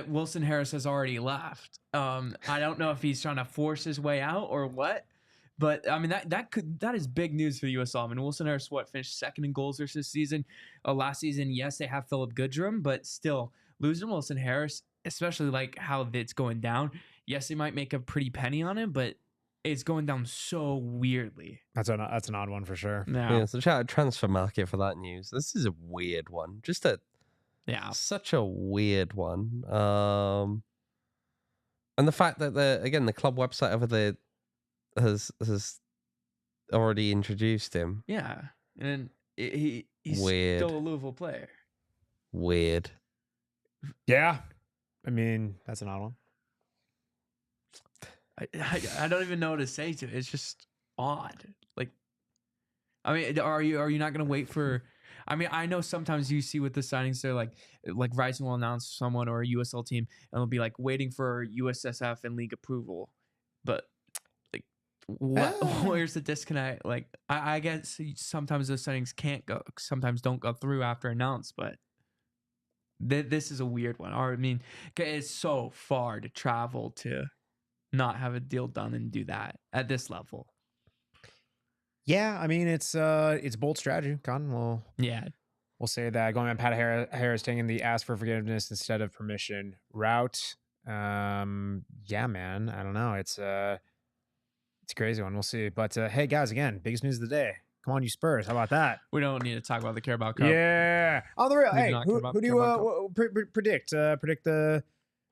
Wilson Harris has already left. I don't know if he's trying to force his way out or what, but I mean that is big news for the USL. I mean, Wilson Harris finished second in goals this season. Last season, yes, they have Philip Goodrum, but still losing Wilson Harris, especially like how it's going down. Yes, they might make a pretty penny on him, but it's going down so weirdly. That's an odd one for sure. Yeah, so shout out transfer market for that news. This is a weird one. Such a weird one. And the fact that the club website over there has already introduced him. Yeah, and he's weird. Still a Louisville player. Weird. Yeah, I mean that's an odd one. I don't even know what to say to it. It's just odd. Like, I mean, are you not going to wait for? I mean, I know sometimes you see with the signings, they're like Rising will announce someone or a USL team, and they'll be like waiting for USSF and league approval. But like, what? Where's the disconnect? Like, I guess sometimes those signings sometimes don't go through after announced, but. This is a weird one. Or I mean, it's so far to travel to not have a deal done and do that at this level. Yeah, I mean it's bold strategy, Con. We'll say that going on Pat Harris taking the ask for forgiveness instead of permission route. Yeah, man. I don't know. It's a crazy one. We'll see. But hey, guys, again, biggest news of the day. Come on, you Spurs. How about that? We don't need to talk about the Carabao Cup. Yeah. On the real. Hey, who do you predict? Predict the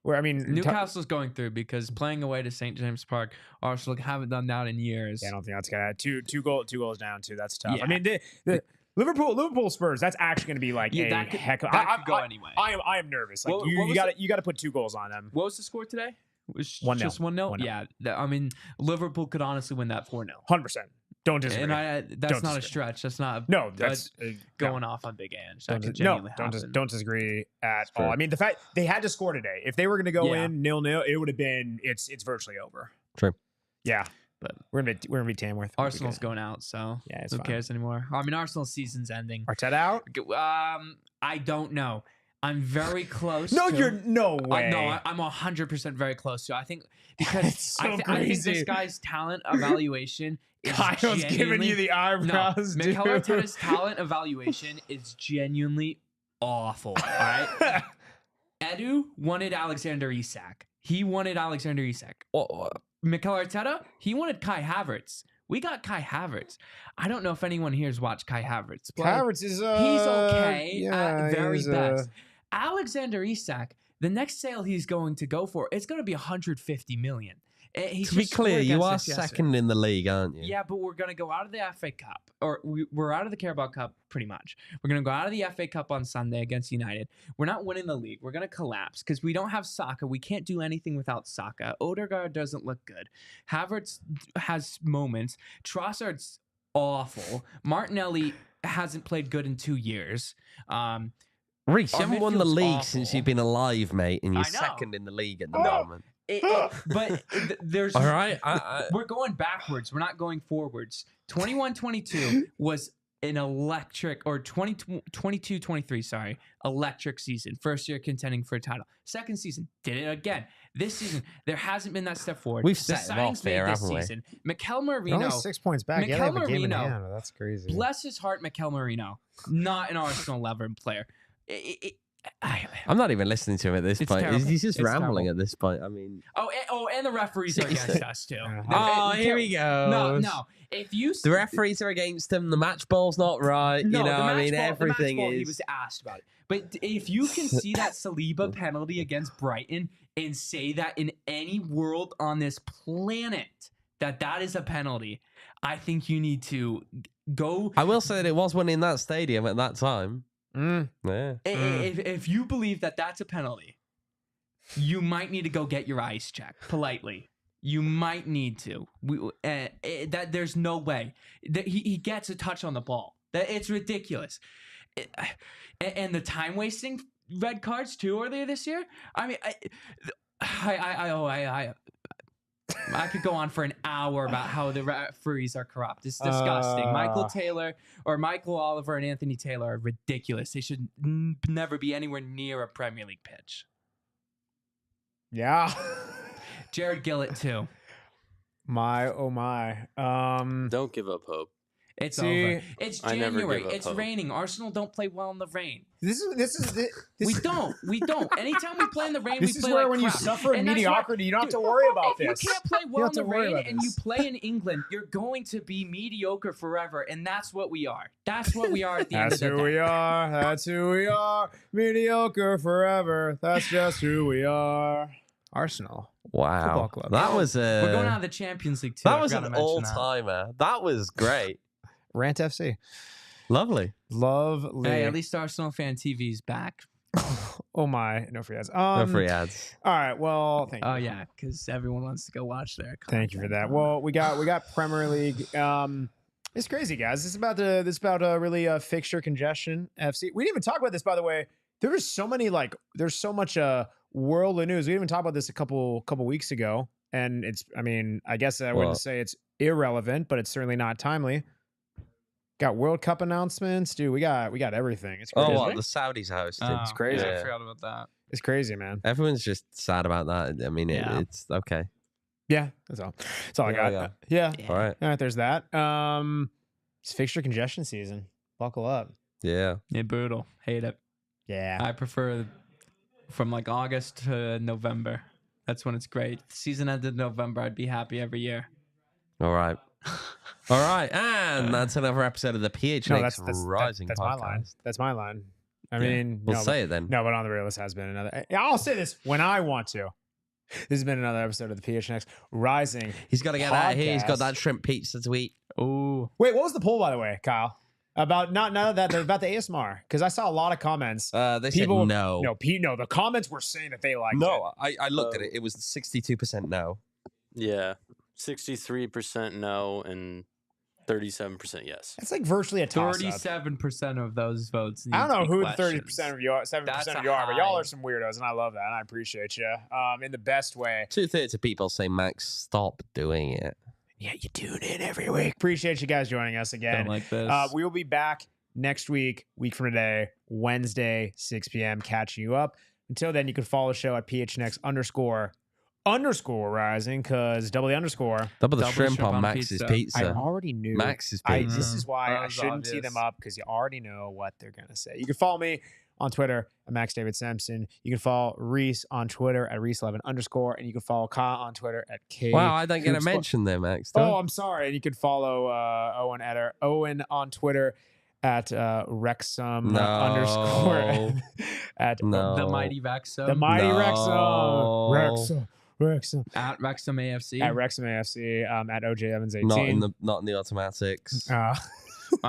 where? I mean, Newcastle's going through because playing away to St. James Park, Arsenal haven't done that in years. Yeah, I don't think that's gonna two goals down too. That's tough. Yeah. I mean, the Liverpool Spurs. That's actually going to be like that could go anyway. I am nervous. Like you got to put 2 goals on them. What was the score today? It was 1-0. Just 1-0. Yeah, I mean, Liverpool could honestly win that 4-0. 100%. Don't disagree. And that's not a stretch. That's not going off on Big Ange. Don't disagree at all. I mean, the fact they had to score today. If they were going to go in 0-0, it would have been it's virtually over. True. Yeah. But we're gonna be Tamworth. Arsenal's going out, so who cares anymore? I mean, Arsenal's season's ending. Arteta out? I don't know. I'm very close. No, to, you're no way. No, I'm 100% very close to. I think because It's so I think crazy. this guy's talent evaluation is Kyle's giving you the eyebrows, dude. Mikel Arteta's talent evaluation is genuinely awful. All right. Edu wanted Alexander Isak. He wanted Alexander Isak. Mikel Arteta, he wanted Kai Havertz. We got Kai Havertz. I don't know if anyone here's watched Kai Havertz. But Havertz is he's okay yeah, at very he's, best. Alexander Isak, the next sale he's going to go for, it's going to be 150 million. He's To be just scored clear, you against are us yesterday. second in the league, aren't you? Yeah, but we're going to go out of the FA Cup, or we're out of the Carabao Cup pretty much. We're going to go out of the FA Cup on Sunday against United. We're not winning the league. We're going to collapse because we don't have Saka. We can't do anything without Saka. Odegaard doesn't look good. Havertz has moments. Trossard's awful. Martinelli hasn't played good in 2 years. Reese, you Our haven't won the midfield's league awful. since you've been alive, mate, and you're I know. second in the league at the moment. But there's All right, we're going backwards. We're not going forwards. 21-22 was an electric, or 22-23, sorry, electric season. First year contending for a title. Second season, did it again. This season, there hasn't been that step forward. We've the set him off signings made there, this haven't we? season. Mikel They're Merino, only 6 points back. Yeah, they have a Mikel game in Merino, hand. That's crazy. bless his heart, Mikel Merino, not an Arsenal level player. I'm not even listening to him at this It's point. terrible. He's just It's rambling terrible. at this point. I mean, And the referees are against us too. oh, You here can't- we go. No. If you The referees are against him. The match ball's not right. No, you know, the I match mean, ball, everything the match ball, is. he was asked about it. But if you can see that Saliba penalty against Brighton and say that in any world on this planet that is a penalty, I think you need to go. I will say that it was one in that stadium at that time. Mm. Yeah. If you believe that that's a penalty, you might need to go get your eyes checked politely. You might need to. That there's no way that he gets a touch on the ball. That it's ridiculous. And the time wasting red cards too earlier this year. I mean, I could go on for an hour about how the referees are corrupt. It's disgusting. Michael Oliver and Anthony Taylor are ridiculous. They should never be anywhere near a Premier League pitch. Yeah. Jared Gillett too. My oh my. Don't give up hope. It's See, over. It's I never January. give up It's hope. raining. Arsenal don't play well in the rain. This is We don't. Anytime we play in the rain, This we is play where like when crap. you suffer in And that's why- mediocrity, you don't have Dude, to worry about if this. you can't play You well don't in the have to worry rain about and you this. play in England, you're going to be mediocre forever, and that's what we are. That's what we are at the end That's of the who day. we are. That's who we are. Mediocre forever. That's just who we are. Arsenal. Wow. Football club. That was We're going out of the Champions League too. that I was forgot an to mention all that. timer. That was great. Rant FC. Lovely. Lovely. Hey, at least Arsenal Fan TV's back. Oh my. No free ads. No free ads. All right. Well, thank you. Oh yeah, because everyone wants to go watch their. Thank you for content. that. Well, we got Premier League. It's crazy, guys. This is about really fixture congestion. FC. We didn't even talk about this, by the way. There's so much world of news. We didn't even talk about this a couple weeks ago, and it's. I mean, I guess I wouldn't What? say it's irrelevant, but it's certainly not timely. Got World Cup announcements, dude. We got everything. It's crazy. Oh, what? The Saudis hosted. Oh, It's crazy. yeah, I Yeah. forgot about that. It's crazy, man. Everyone's just sad about that. I mean, Yeah. it's okay. Yeah, that's all. That's all I Yeah, got. Yeah. Yeah. All right. All right. There's that. It's fixture congestion season. Buckle up. Yeah. Yeah, brutal. Hate it. Yeah. I prefer from like August to November. That's when it's great. If the season ended in November, I'd be happy every year. All right. All right. And that's another episode of the PHNX No, that's Rising that's podcast. my line. That's my line. I Yeah. mean, We'll no, say it then. no, but on the real, this has been another. I'll say this when I want to. This has been another episode of the PHNX Rising. He's got to get out of here. He's got Podcast. that shrimp pizza to eat. Oh, Wait, what was the poll, by the way, Kyle? About not that about the ASMR, because I saw a lot of comments. They People- said no. No, the comments were saying that they liked it. No, I looked at it. It was 62% no. Yeah, 63% no and 37% yes. It's like virtually a toss-up. 37% of those votes. I don't know need to who be the 30% questions. of you are, 7% That's of a you are, but y'all high. are some weirdos, and I love that, and I appreciate you in the best way. 2/3 of people say, Max, stop doing it. Yeah, you tune in every week. Appreciate you guys joining us again. Don't like this. We will be back next week from today, Wednesday, 6 p.m. Catching you up. Until then, you can follow the show at PHNX__rising because double the underscore. Double the Double shrimp shrimp on on Max's pizza. pizza. I already knew. Max's This pizza. is why That I was shouldn't tee obvious. them up because you already know what they're going to say. You can follow me on Twitter at Max David Simpson. You can follow Rees on Twitter at Rees11_, and you can folll Kah on Twitter at K. Wow, I don't get a Hoops. mention there, Max. do Oh, I? I'm sorry. And you can follow Owain on Twitter at Wrexham No. at No. The mighty Wrexham. the mighty No. Wrexham At Wrexham AFC. at Wrexham AFC at OJ Evans 18. Not in the automatics. I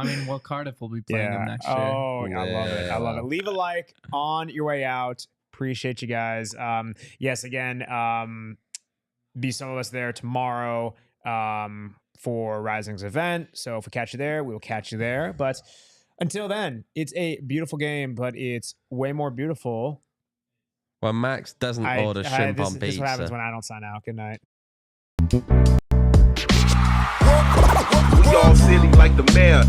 mean, well, Cardiff will be playing them next year. Oh, I love it. I love Yeah. it. Leave a like on your way out. Appreciate you guys. Yes, again, be some of us there tomorrow for Rising's event. So if we catch you there, we will catch you there. But until then, it's a beautiful game, but it's way more beautiful. Well, Max doesn't order shrimp on This is what happens pizza. when I don't sign out. Good night. We all silly like the mayor.